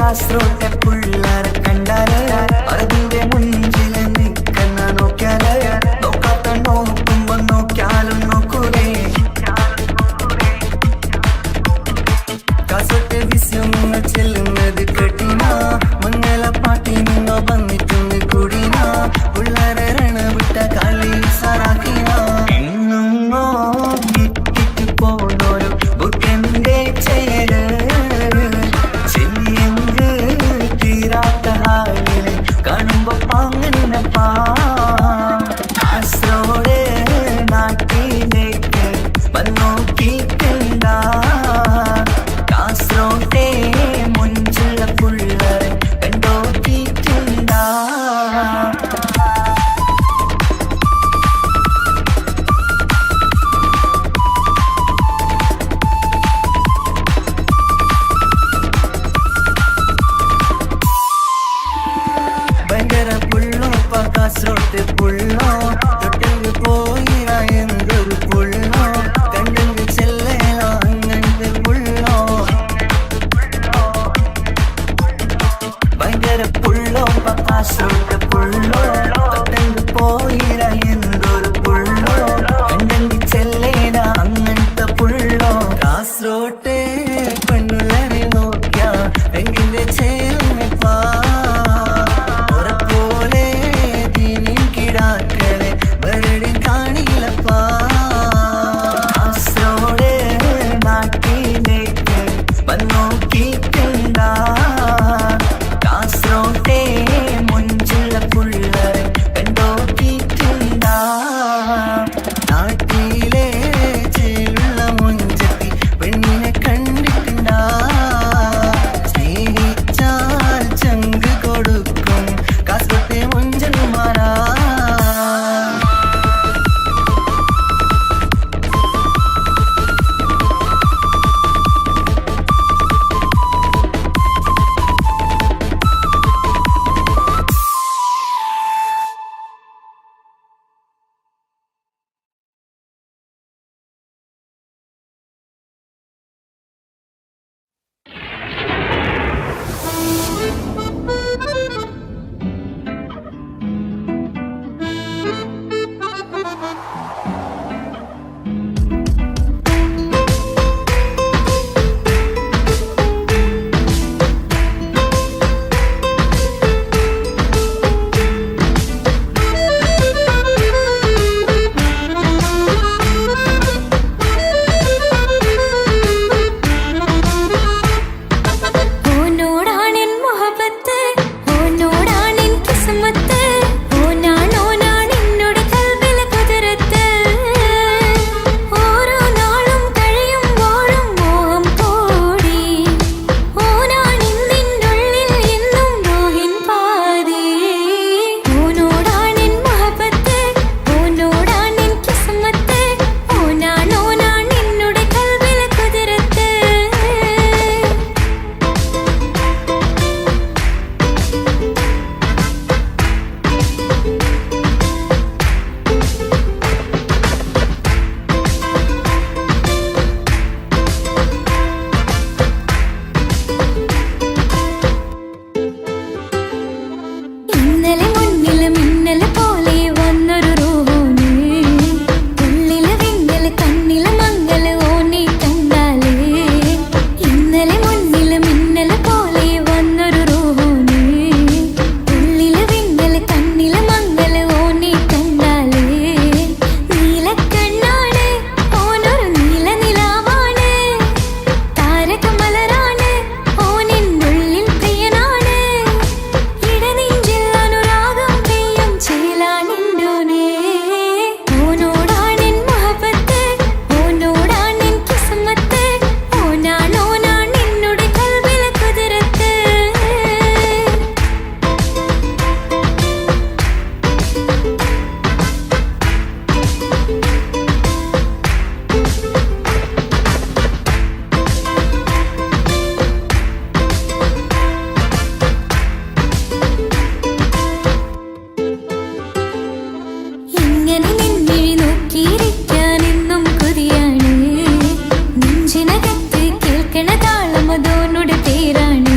കാസർഗോട്ടെ പിള്ളേരെ കണ്ടാല് അതിന്റെ മുഞ്ചില് നിക്കുന്ന നോക്കിയാല് നോക്കാത്ത നോക്കുമ്പോ നോക്കിയാലും നോക്കൂലേ കാസർഗോട്ടെ വിസ്യം നിങ്ങൾ ചെല്ലുന്നത് കെട്ടിന മംഗള പാട്ടി നിങ്ങൾ വന്നിട്ടുണ്ട് കൂടിന പിള്ളേരെ രണ വിട്ട കളി സാറാക്കിന എങ്ങോ ഇട്ടിട്ട് പോണോരു ബുക്കന്റെ ചേര് ചെല്ലിയെങ്ക് തീരാത്ത ഹാലില് കാണുമ്പോ പാങ്ങനപ്പാ കാസർഗോഡ് നാട്ടിലേക്ക് വന്നോക്കിട്ടുണ്ട കാസർഗോട്ടെ മുഞ്ചുള്ള പിള്ളേരെ കണ്ടോക്കിട്ടുണ്ട ഭയങ്കര പുള്ളോ കാസർഗോട്ടെ പുള്ളോ തൊട്ടെങ്കിൽ പോയിര എന്തൊരു പുള്ളോ കണ്ടെങ്കിൽ ചെല്ലലോ അങ്ങനത്തെ പുള്ളോ ഭയങ്കര പുള്ളോ കാസർഗോട്ടെ പുള്ളോ തൊട്ടെങ്കിൽ പോയിര എന്തൊരു പുള്ളോ കണ്ടെങ്കിൽ ചെല്ലല അങ്ങനത്തെ പുള്ളോ കാസർഗോട്ടെ പെണ്ണുള്ളരെ നോക്കിയ എങ്കിന്റെ ചേർന്നിപ്പാ കാസർഗോട്ടെ മുഞ്ചുള്ള പിള്ളേരെ കണ്ടോക്കിട്ടുണ്ട നാട്ടിലെ ചേലുള്ള മുഞ്ചത്തി പെണ്ണിനെ കണ്ടിട്ടുണ്ട സ്നേഹിച്ചാൽ ചങ്ക് കൊടുക്കും കാസർഗോട്ടെ മുഞ്ചന്മാരാ നെഞ്ചിനകത്ത് കേൾക്കണ താളം അതോനുടെ പേരാണ്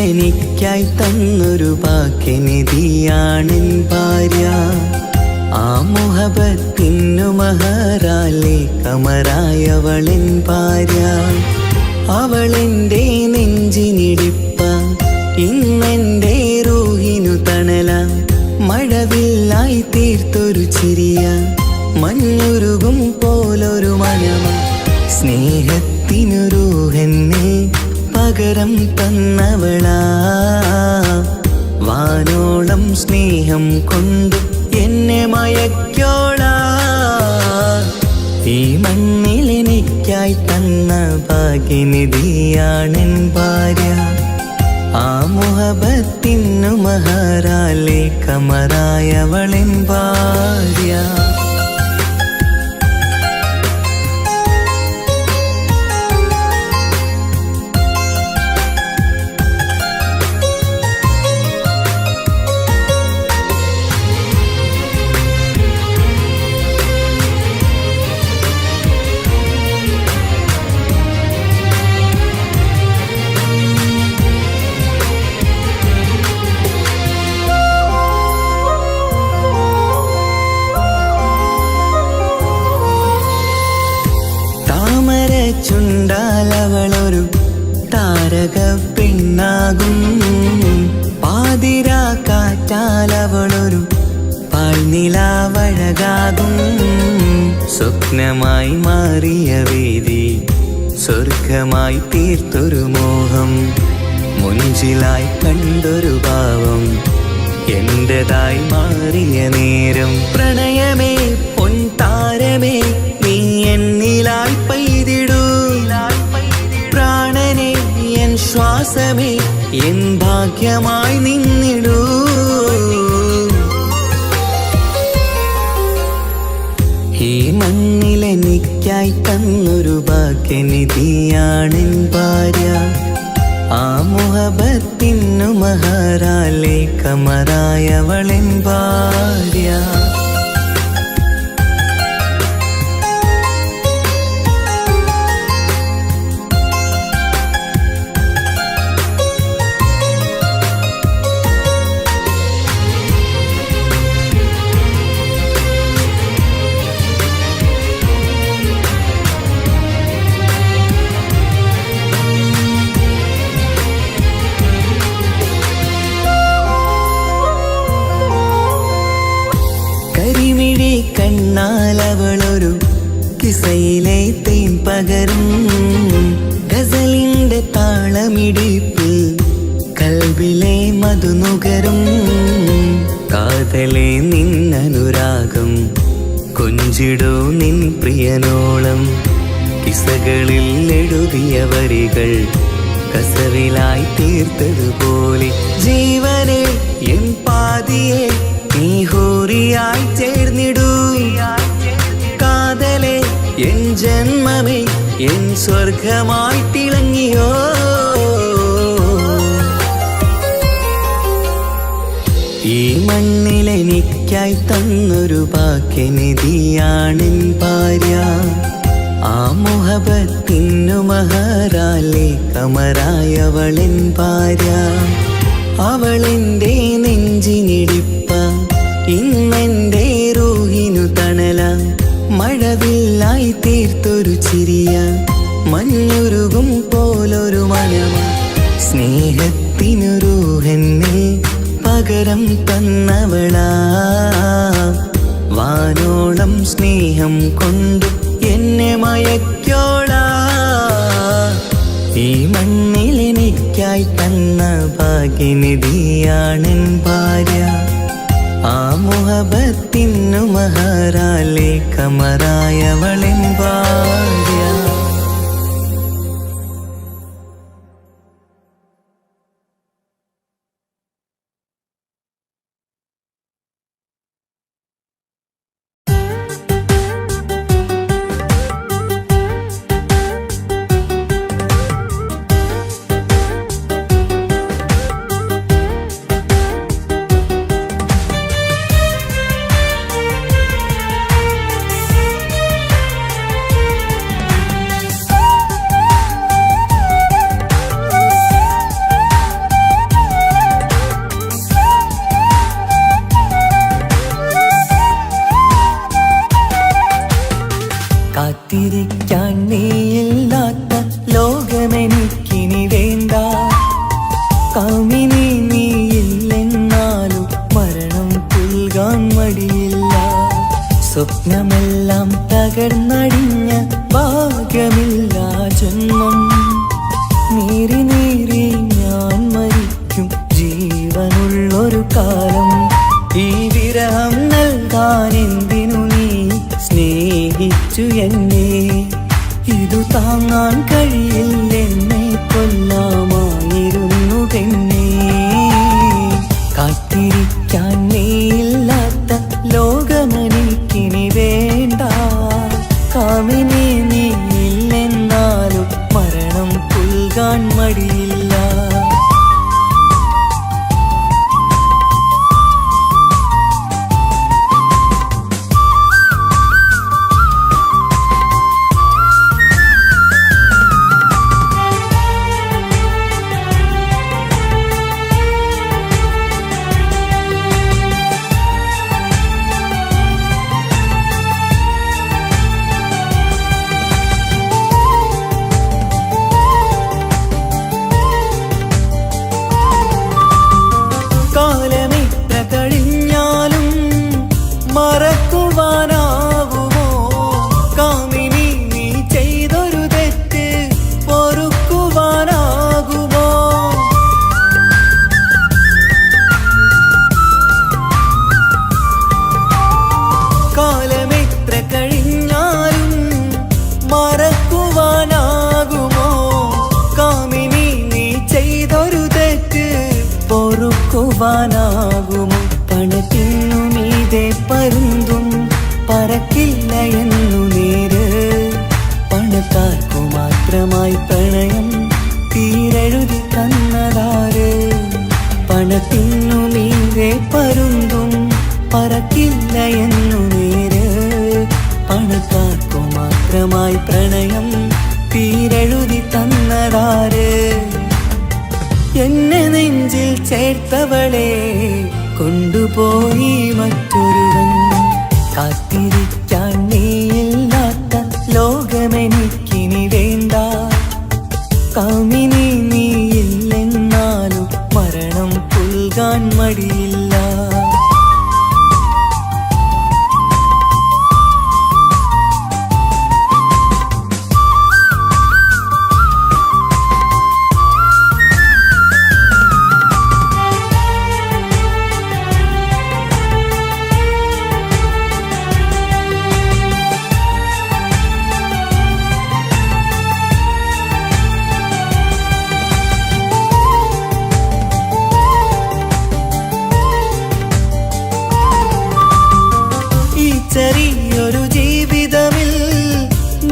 മണ്ണിലെനിക്കായി തന്നൊരു ഭാഗ്യനിധിയാണെൻ ഭാര്യ. ആ മുഹബത്തിനു മഹറാലെ കമറായവളെൻ ഭാര്യ. അവളെൻ്റെ നെഞ്ചിനിടിപ്പ, ഇന്നെൻ്റെ റൂഹിനു തണല. മഴവില്ലായി തീർത്തൊരു ചിരിയ, മഞ്ഞുരുകും പോലൊരു മനമ. സ്നേഹത്തിനു റൂഹെന്നെ പകരം തന്നവളാ. വാനോളം സ്നേഹം കൊണ്ട് എന്നെ മയക്കോളാ. ഈ മണ്ണിലെനിക്കായി തന്ന ഭാഗ്യനിധിയാണെൻ ഭാര്യ. ആ മുഹബത്തിനു മഹറാലെ കമറായവളെൻ ഭാര്യ. ചുണ്ടാലവളൊരു താരക പെണ്ണാകും. പാതിരാ കാറ്റാലവളൊരു പാൽനിലാവഴകാകും. സ്വപ്നമായി മാറിയ വേദി സ്വർഗമായി തീർത്തൊരു മോഹം. മുഞ്ചിലായി കണ്ടൊരു ഭാവം എന്റേതായി മാറിയ നേരം. പ്രണയമേ പൊൻതാരമേ നീ എന്നിലായി പെയ്തിടൂ. പ്രാണനെ എൻ ശ്വാസമേ എൻ ഭാഗ്യമായി നിന്നിടൂ. ഈ മണ്ണിലെനിക്കായി തന്നൊരു ഭാഗ്യനിധിയാണെൻ ഭാര്യ. ആ മുഹബത്തിനു മഹറാലെ കമറായവളെൻ ഭാര്യ. കണ്ണാലവളൊരു കിസയിലെ തേൻ പകരും. ഗസലിന്റെ താളമിടിപ്പിൽ കൽബിലെ മധുനുകരും. കാതലെ നിന്നനുരാഗം കൊഞ്ചിടൂ നിൻ പ്രിയനോളം. കിസകളിൽ എഴുതിയ വരികൾ കസവിലായി തീർത്തതുപോലെ. ജീവനെ എൻ പാതിയെ നീ ഹൂറിയായി ചേർന്നിടൂ. കാതലെ എൻ ജന്മമേ എൻ സ്വർഗമായി തിളങ്ങിയോ. ഈ മണ്ണിലെനിക്കായി തന്നൊരു ഭാഗ്യനിധിയാണെൻ ഭാര്യ. ആ മുഹബത്തിനു മഹറാലെ കമറായവളെൻ ഭാര്യ. അവളെന്റെ നെഞ്ചിനിടിപ്പ, ഇന്നെന്റെ റൂഹിനു തണല. മഴവില്ലായി തീർത്തൊരു ചിരിയ, മഞ്ഞുരുകും പോലൊരു മനമ. സ്നേഹത്തിനു റൂഹെന്നെ പകരം തന്നവളാ. വാനോളം സ്നേഹം കൊണ്ട് എന്നെ മയക്കോളാ. ഈ മണ്ണിലെനിക്കായി തന്ന ഭാഗ്യനിധിയാണെൻ ഭാര്യ. ആ മുഹബത്തിനു മഹറാലെ കമറായവളെൻ ഭാര്യ. കാത്തിരിക്കാൻ നീയില്ലാത്ത ലോകമെനിക്കിനി വേണ്ട. കാമിനി നീയില്ലെന്നാലും മരണം പുൽകാൻ മടിയില്ല. സ്വപ്നമെല്ലാം തകർന്നടിഞ്ഞ ഭാഗ്യമില്ല ജന്മം. നീറി നീറി ഞാൻ മരിക്കും ജീവനുള്ളൊരു കാലം. ഈ വിരഹം നൽകാൻ എന്തിനു നീ സ്നേഹിച്ചു എന്നെ? ഇതു താങ്ങാൻ കഴിയില്ലെന്നെ കൊല്ലാമായിരുന്നു പെണ്ണേ. കാത്തിരിക്കാൻ നീയില്ലാത്ത ലോകമെനിക്കിനി വേണ്ട. കാമിനി നീയില്ലെന്നാലും മരണം പുൽകാൻ മടിയില്ല. കാലമിത്ര കഴിഞ്ഞാലും മറക്കുവാനാകുമോ? കാമിനി നീ ചെയ്തൊരു തെറ്റ് പൊറുക്കുവാനാകുമോ? കാലമിത്ര കഴിഞ്ഞാലും മറക്കുവാനാകുമോ? കാമിനി നീ ചെയ്തൊരു തെറ്റ് പൊറുക്കുവാനാകുമോ? പണത്തിനു മീതെ പരുന്തും പറക്കില്ല എന്നു നേര്. പണക്കാർക്കു മാത്രമായി പ്രണയം തീരെഴുതി തന്നതാര്? പണത്തിനു മീതെ പരുന്തും പറക്കില്ല എന്നു നേര്. പണക്കാർക്കു മാത്രമായി പ്രണയം തീരെഴുതി തന്നതാര്? എന്നെ നെഞ്ചിൽ ചേർത്തവളെ കൊണ്ടുപോയി മറ്റൊരുവൻ. കാത്തിരിക്കാൻ നീയില്ലാത്ത ലോകമെനിക്കിനി വേണ്ട. കാമിനി നീയില്ലെന്നാലും മരണം പുൽകാൻ മടിയില്ല. ചെറിയൊരു ജീവിതമിൽ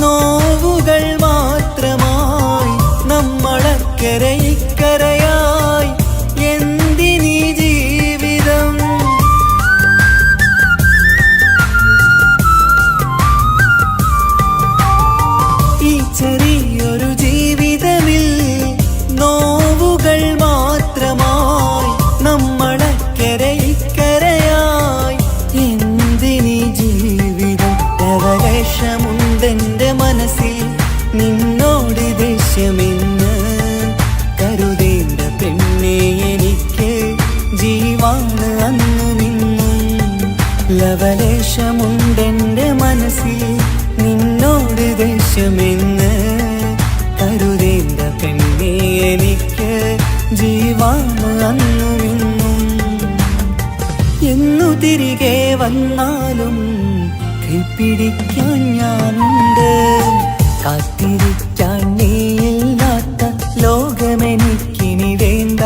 നോവുകൾ മാത്രമായി നമ്മളക്കരെ ഇക്കരയായി എന്തിനീ ജീവിതം? ഈ ചെറിയൊരു ജീവിതമിൽ നോവുകൾ മാത്രമായി നമ്മളക്കരെ ഇക്കരയായി എന്തിനീ ജീവിതം? ലവലേശമുണ്ടെന്റെ മനസ്സിൽ നിന്നോട് ദേഷ്യമെന്ന് കരുതേണ്ട പെണ്ണെ എനിക്ക് ജീവാണ് അന്നും ഇന്നും. ലവലേശമുണ്ടെന്റെ മനസ്സിൽ നിന്നോട് ദേഷ്യമെന്ന് കരുതേണ്ട പെണ്ണെ എനിക്ക് ജീവാണ് അന്നും ഇന്നും. എന്നു തിരികെ വന്നാലും കൈപ്പിടിക്കാൻ ഞാനുണ്ട്. കാത്തിരിക്കാൻ നീയില്ലാത്ത ലോകമെനിക്കിനി വേണ്ട.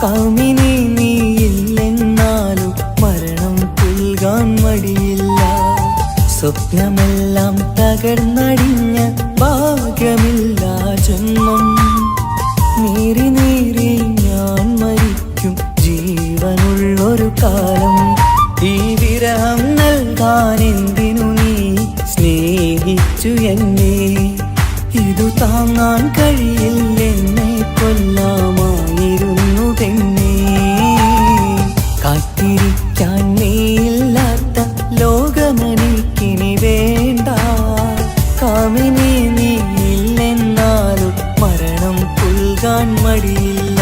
കാമിനി നീയില്ലെന്നാലും മരണം പുൽകാൻ മടിയില്ല. സ്വപ്നമെല്ലാം തകർന്നടിഞ്ഞ ഭാഗ്യമില്ല ജന്മം. നീറി നീറി ഞാൻ മരിക്കും ജീവനുള്ളൊരു കാലം. ഈ വിരഹം നൽകാൻ എന്തിനു നീ സ്നേഹിച്ചു എന്നെ? ഇതു താങ്ങാൻ കഴിയില്ലെന്നെ കൊല്ലാമായിരുന്നു പെണ്ണേ. കാത്തിരിക്കാൻ നീയില്ലാത്ത ലോകമെനിക്കിനി വേണ്ട. മടിയില്ല.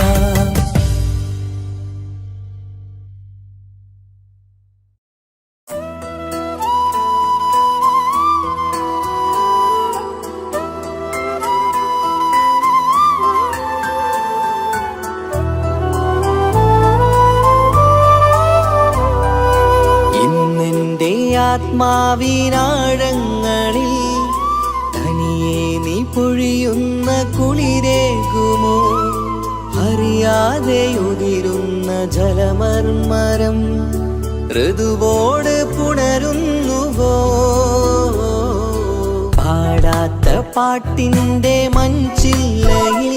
ഇന്നെൻ്റെ ആത്മാവിനാഴങ്ങളിൽ തനിയെ നീ പൊഴിയുന്ന കുളിരേകുമോ? അറിയാതെ ഉതിരുന്ന ജലമർമരം ഋതുവോട് പുണരുന്നുവോ? പാടാത്ത പാട്ടിൻ്റെ മഞ്ചില്ലയിൽ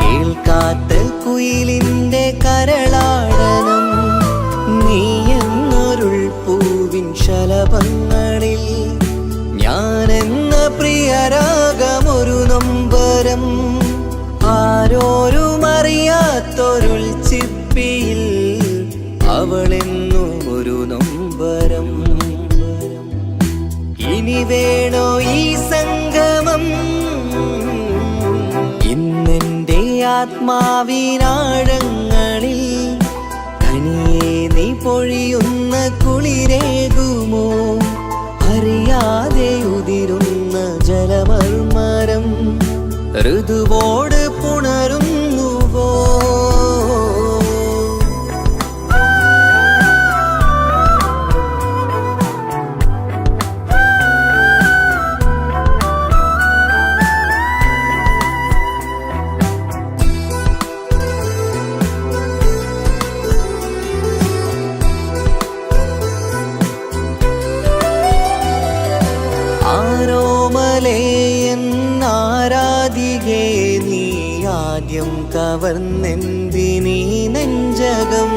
കേൾക്കാത്ത കുയിലിൻ്റെ കരളാടനം നീ എന്നൊരുൾ പൂവിൻ ശലഭങ്ങളിൽ ഞാനെന്ന പ്രിയരാഗമൊരു നൊമ്പരം ആരോരും അറിയാത്തൊരുൾ ചിപ്പിയിൽ അവളെന്നും ഒരു നൊമ്പരം. ഇനി വേണോ ഈ സംഗമം? ഇന്നെൻ്റെ ആത്മാവിനാഴങ്ങളിൽ തനിയെ നീ പൊഴിയുന്ന കുളിരേകുമോ? അറിയാതെ ഉതിരുന്ന ജലമർമരം ഋതുവോട് പുണരുന്നുവോ? ആരാധികേ നീ ആദ്യം കവർന്നെന്തിനീ നെഞ്ചകം?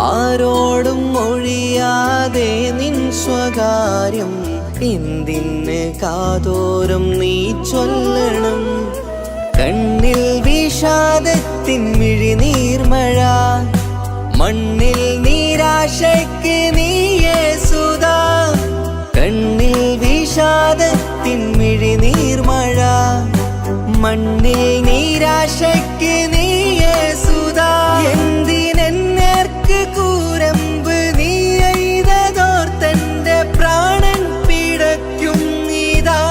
ആരോടും ഒഴിയാതെ നിൻ സ്വകാര്യം എന്തിന് കാതോരം നീ ചൊല്ലണം? കണ്ണിൽ വിഷാദത്തിൻ മിഴിനീർമഴ മണ്ണിൽ നിരാശയ്ക്ക് നീയേ സുധാ. കണ്ണിൽ വിഷാദത്തിൻ മിഴിനീർമഴ മണ്ണിൽ നിരാശയ്ക്ക് നീയേ സുധാ. എന്തിനെന്നേർക്ക് കൂരമ്പ് നീ എയ്തതോർത്തന്റെ പ്രാണൻ പിടയ്ക്കും നീതാ.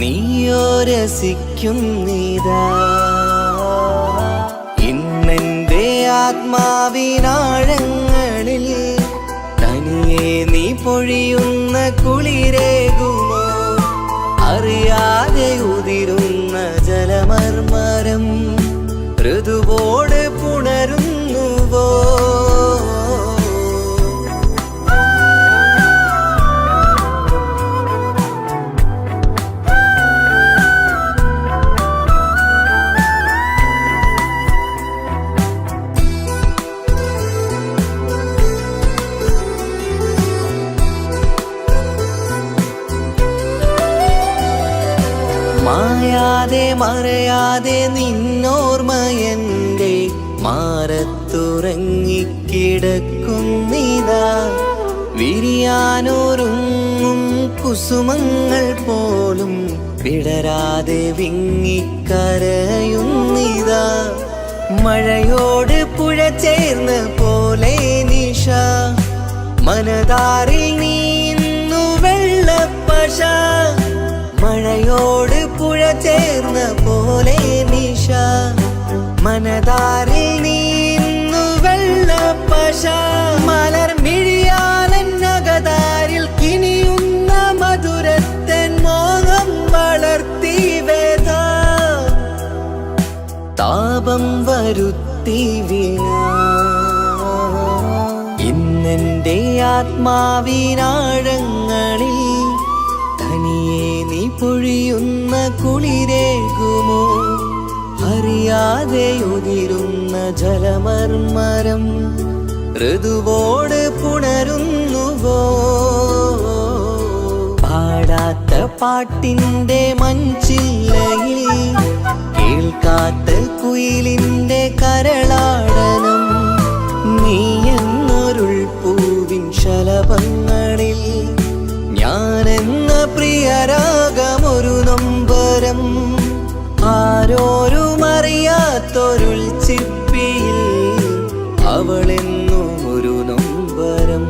നീയോ രസിക്കും നീതാ. ഇന്നെൻ്റെ ആത്മാവിനാഴങ്ങളിൽ തനിയെ നീ പൊഴിയുന്ന കുളിരേകുമോ? അറിയാതെ ഉതിരുന്ന ജലമർമരം ഋതുവോട് പുണരുന്നുവോ? മായാതെ മറയാതെ നിന്നോർമ്മയെൻ്റെ മാറത്തുറങ്ങിക്കിടക്കുന്നിതാ. വിരിയാനൊരുങ്ങും കുസുമങ്ങൾ പോലും വിടരാതെ വിങ്ങിക്കരയുന്നിതാ. മഴയോട് പുഴ ചേർന്ന പോലെ നിശ മനതാറിൽ നീന്നു വെള്ളപ്പശ. മഴയോട് പുഴ ചേർന്ന പോലെ നിശ മനതാറിൽ നീന്നു വെള്ളപ്പശ. മലർ മിഴിയാലന്നകതാരിൽ കിനിയുന്ന മധുരത്തൻ മോഹം വളർത്തി വേദ താപം വരുത്തി വീണ. ഇന്നെൻ്റെ ആത്മാവിനാഴങ്ങളിൽ തനിയെ നീ പൊഴിയുന്ന കുളിരേകുമോ? അറിയാതെ ഉതിരുന്ന ജലമർമരം ഋതുവോട് പുണരുന്നുവോ? പാടാത്ത പാട്ടിൻ്റെ മഞ്ചില്ലയിൽ കേൾക്കാത്ത കുയിലിൻ്റെ കരളാടനം നീ എന്നൊരുൾ പൂവിൻ ശലഭങ്ങളിൽ ഞാനെന്ന പ്രിയരാഗമൊരു നൊമ്പരം ആരോരും അറിയാത്തൊരുൾ ചിപ്പിയിൽ അവളെന്നും ഒരു നൊമ്പരം.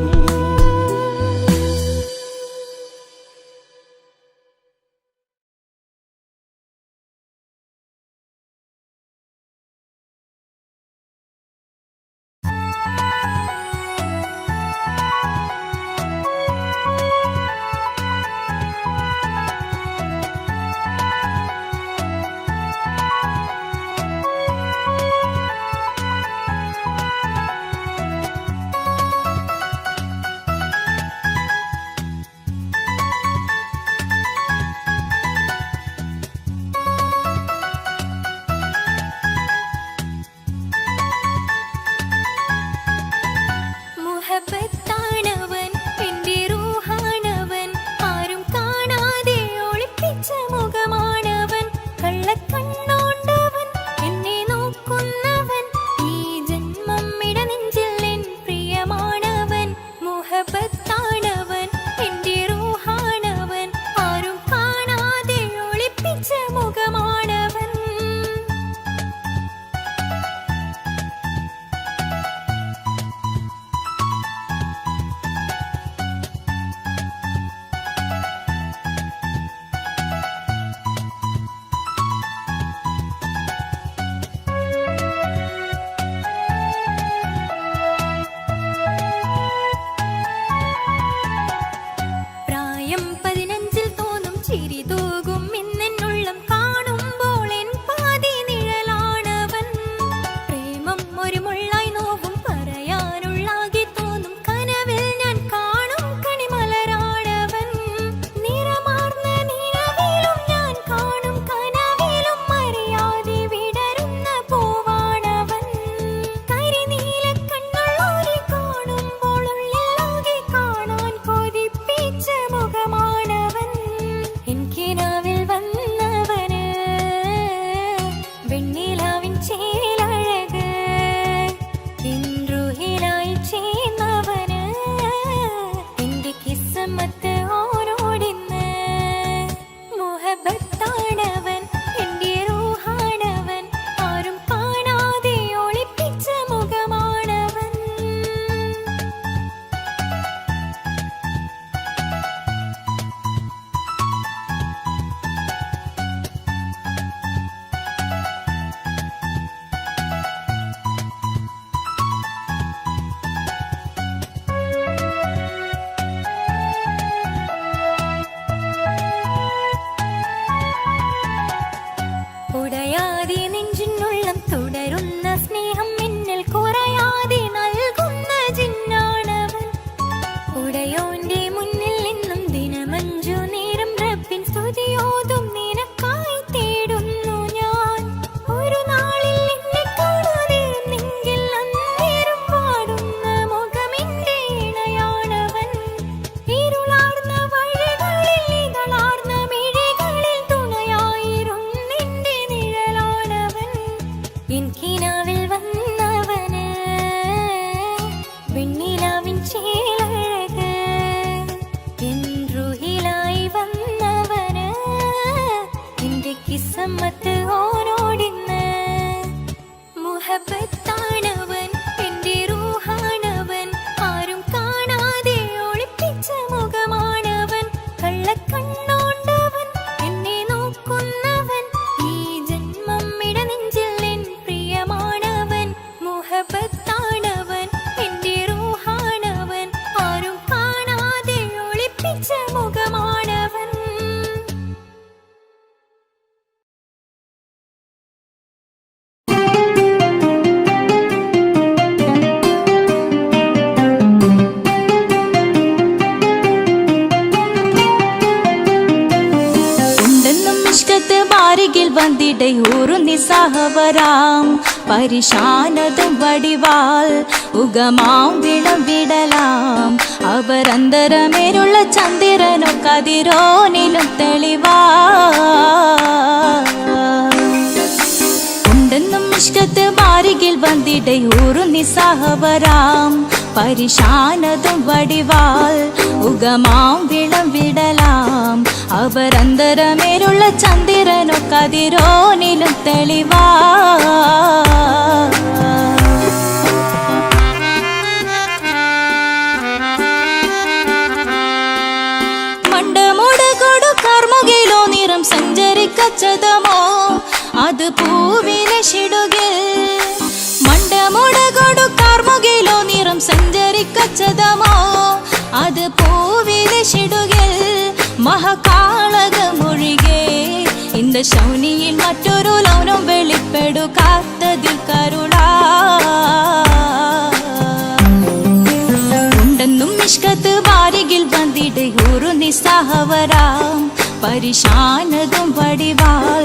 നിസ്സഹവരാം പരിശാനതും വടിവാൽ ഉഗമാം വിളവിടലാം അവരന്തരമേലുള്ള ചന്ദ്രനോ കതിരോനിലും തെളിവാ ഉണ്ടെന്നും ഇഷ്കത്ത് മാരികിൽ വന്നിടയൂറും നിസ്സഹവരാം പരിശാനതും വടിവാൽ ഉഗമാം വിളവിടലാം അവരന്തരമേലുള്ള ചന്ദ്രനോ കതിരോനിലും തെളിവാ. മണ്ടമുടകൊടു കർമുകിലോ നിറം സഞ്ചരിക്കച്ചതമോ അത് പൂവിലെ ഷിടുകിൽ. മണ്ടമുടകൊടു കർമുകിലോ നിറം സഞ്ചരിക്കച്ചതമോ അത് പൂവിലെ ഷിടുകിൽ. മഹാകാളകമൊഴികെ இந்த ശൗനിയിൽ മറ്റൊരു ലൗനം വെളിപ്പെടുക്കാത്തതിൽ കരുളാ. ഉണ്ടെന്നും ഇഷ്കത്ത് വാരികിൽ വന്നിടയൂറു നിസ്സഹവരാം. പരിശാനതും വടിവാൾ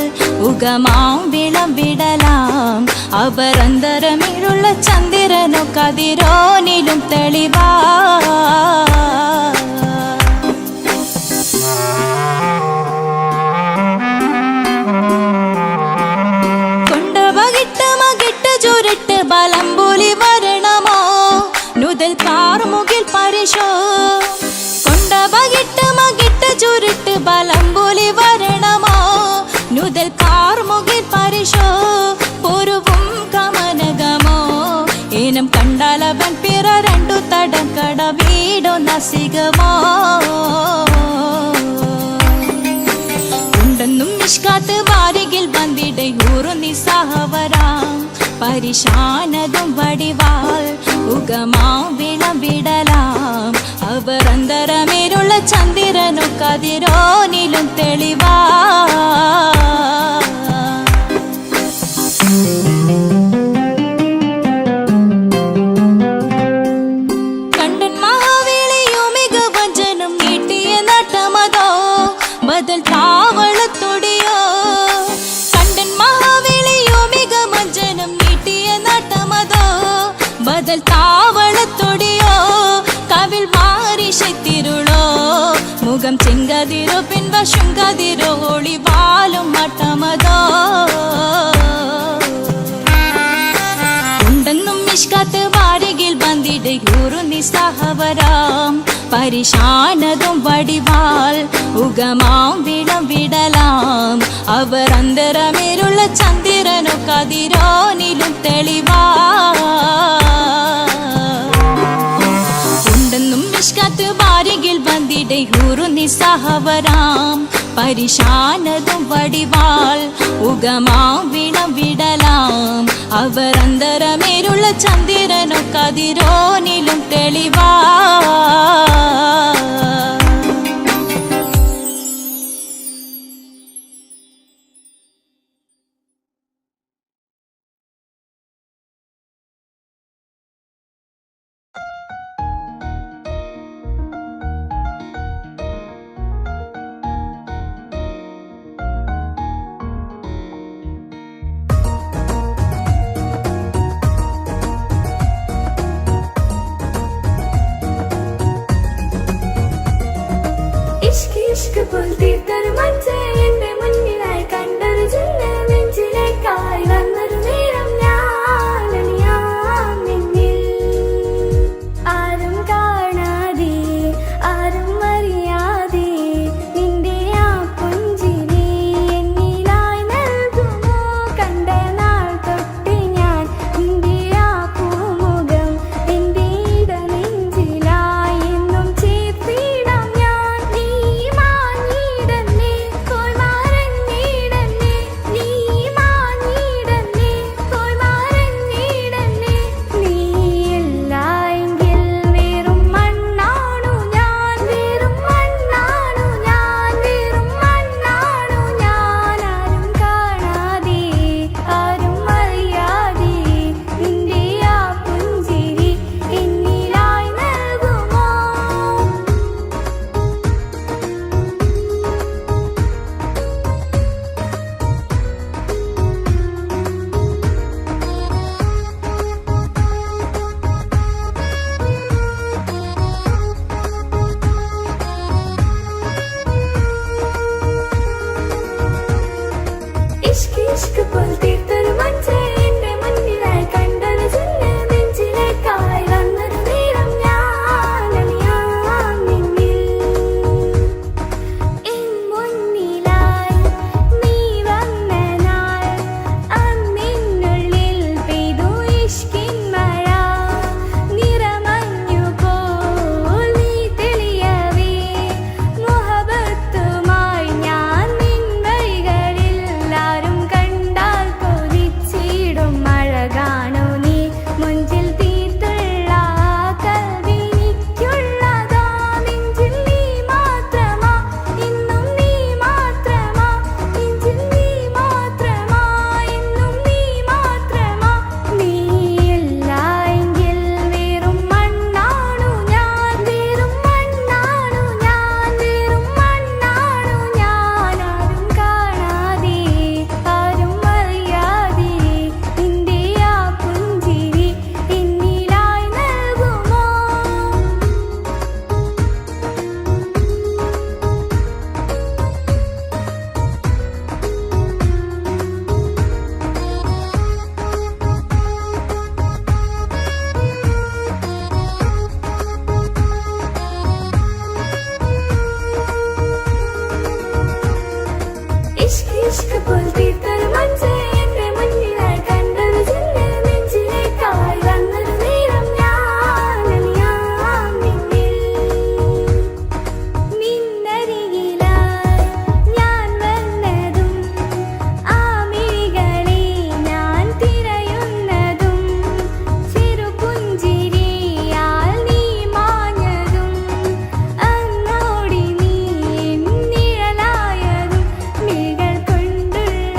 ഉഗമാം വിളംവിടലാം. അവരന്തരമിലുള്ള ചന്ദ്രനോ കതിരോനിലും തെളിവാ. ചുരുട്ട് ബലംബുലി വരണമോ നുതൽ കാർമുകിൽ പരിശോ. കൊണ്ടപകിട്ട് മകിട്ട് ചുരുട്ട് ബലംബുലി വരണമോ നുതൽ കാർമുകിൽ പരിശോ. പൊരുവും കമനകമോ ഏനം കണ്ടാലവൻ പിറ രണ്ടു തടം കട വീടോ നസികമോ. ഉണ്ടെന്നും നിഷ്കാത്ത് വാരികിൽ വന്നിടയൂറു നിസ്സഹവരാം. പരിശാനതും വടിവാൾ ഉഗമാം വിളംവിടലാം. അവരന്തരമേലുള്ള ചന്ദ്രനോ കതിരോനിലും തെളിവാ. കണ്ടൻ മഹാവേളിയോ മികവഞ്ചനും നീട്ടിയ നട്ടമതോ ബദൽ താവളത്തൊടിയോ. കണ്ടൻ മഹാവേളിയോ മികവഞ്ചനും നീട്ടിയ നട്ടമതോ ബദൽ താവളത്തൊടിയോ. കവിൾ മാറിശത്തിരുളോ മുഖം ചെങ്കതിരോ പിൻവശം കതിരോ ഒളിവാലും മട്ടമതോ. ഉണ്ടെന്നും ഇഷ്കത്ത് വാരികിൽ വന്നിടയൂറു നിസ്സഹവരാം. പരിശാനതും വടിവാൾ ഉഗമാം വിളംവിടലാം. അവരന്തരമേലുള്ള ചന്ദ്രനോ കതിരോനിലും തെളിവാ. ഉണ്ടെന്നും ഇഷ്കത്ത് വാരികിൽ വന്നിടയൂറു നിസ്സഹവരാം. പരിശാനതും വടിവാൾ ഉഗമാം വിളംവിടലാം. അവരന്തരമേലുള്ള ചന്ദ്രനോ കതിരോനിലും തെളിവാ. ഇഷ്ക് പോൽ തീർത്തൊരു മഞ്ച് എന്റെ മുന്നിലായി കണ്ടൊരു ജില്ല നെഞ്ചിലേക്കായി വന്നൊരു നേരം ഞാൻ അണിയാം നിന്നിൽ. ആരും കാണാതെ ആരും അറിയാതെ നിന്റെ ആ പുഞ്ചിരി എന്നിലായി നൽകുമോ. കണ്ട നാൾ തൊട്ട് ഞാൻ നിന്റെ ആ പൂമുഖം എന്റെ ഇടനെഞ്ചിലായി എന്നും ചേർത്തിടാം ഞാൻ. നീ മാഞ്ഞിടന്നേ പോയി മറഞ്ഞിടന്നേ. നീ മാഞ്ഞിടന്നേ പോയി മറഞ്ഞിടന്നേ. നീയില്ല എങ്കിൽ വെറും മണ്ണാണു ഞാൻ. വെറും മണ്ണാണു ഞാൻ. വെറും മണ്ണാണു ഞാൻ. ആരും കാണാതെ ആരും അറിയാതെ നിന്റെ ആ പുഞ്ചിരി എന്നിലായി നൽകുമോ. ഇഷ്ക് പോൽ തീർത്തൊരു മഞ്ച് എന്റെ മുന്നിലായി കണ്ടൊരു ജില്ല നെഞ്ചിലേക്കായി വന്നൊരു നേരം ഞാൻ അണിയാം നിന്നിൽ. എൻ മുന്നിൽ ഇഷ്ക് ഇഷ്ക് പോൽ തീർത്തൊരു മഞ്ച് എന്റെ മുന്നിലായി കണ്ടൊരു ചില്ല് നെഞ്ചിലേക്കായി വന്നൊരു നേരം ഞാൻ അലിയാം നിന്നിൽ. നിന്നരികിലായി ഞാൻ വന്നതും ആ മിഴികളെ ഞാൻ തിരയുന്നതും ചെറുപുഞ്ചിരിയാൽ നീ മാഞ്ഞതും അന്നോടി നീ നിഴലായതും മിഴികൾ കൊണ്ടുള്ള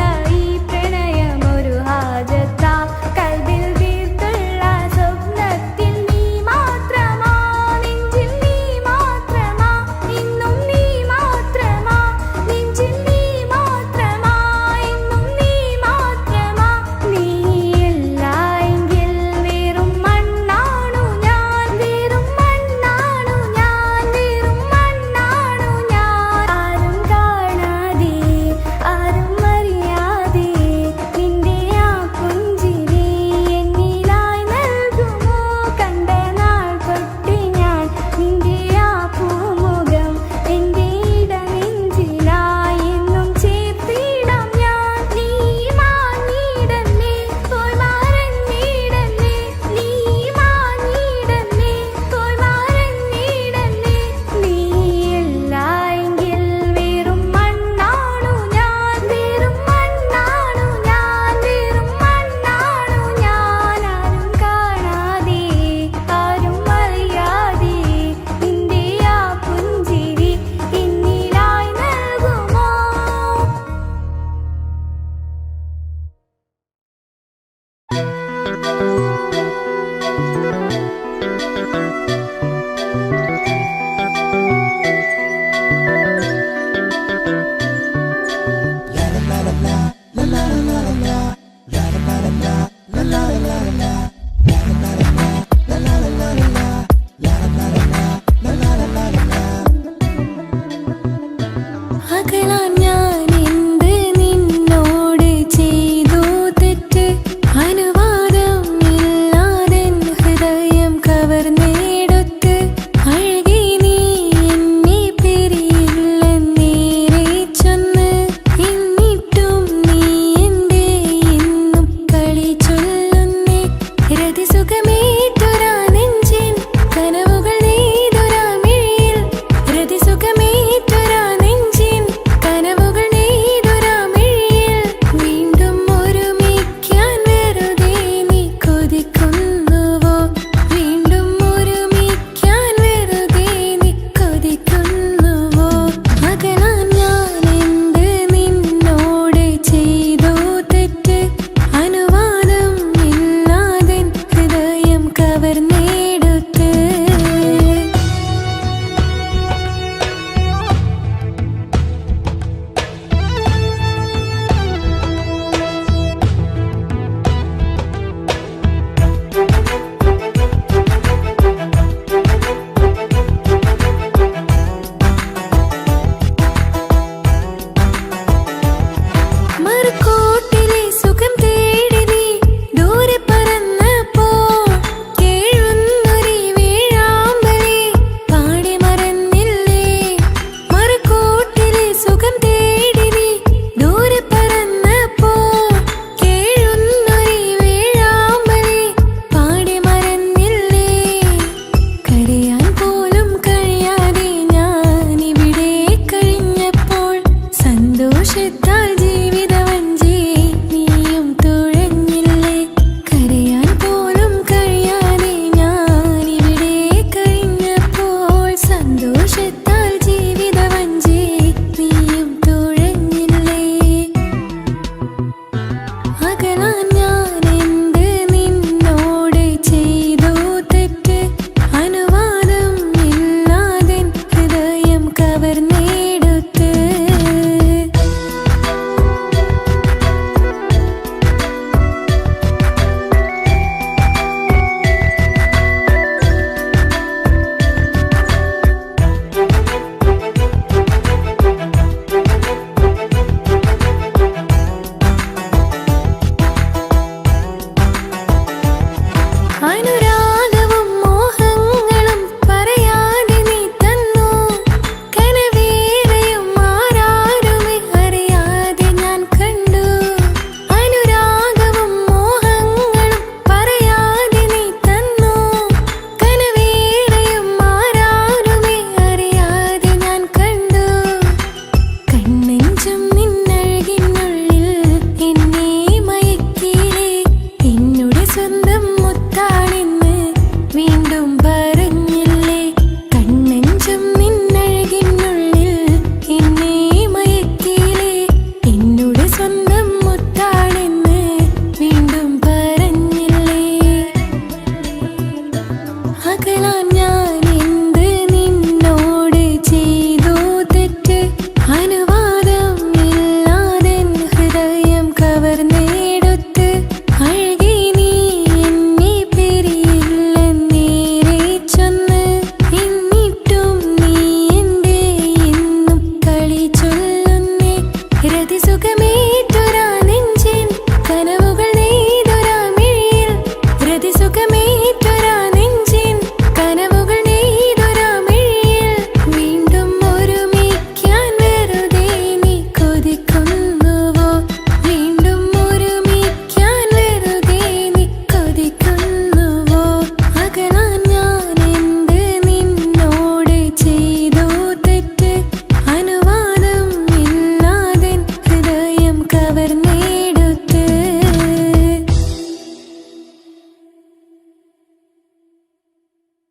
സുഖമേ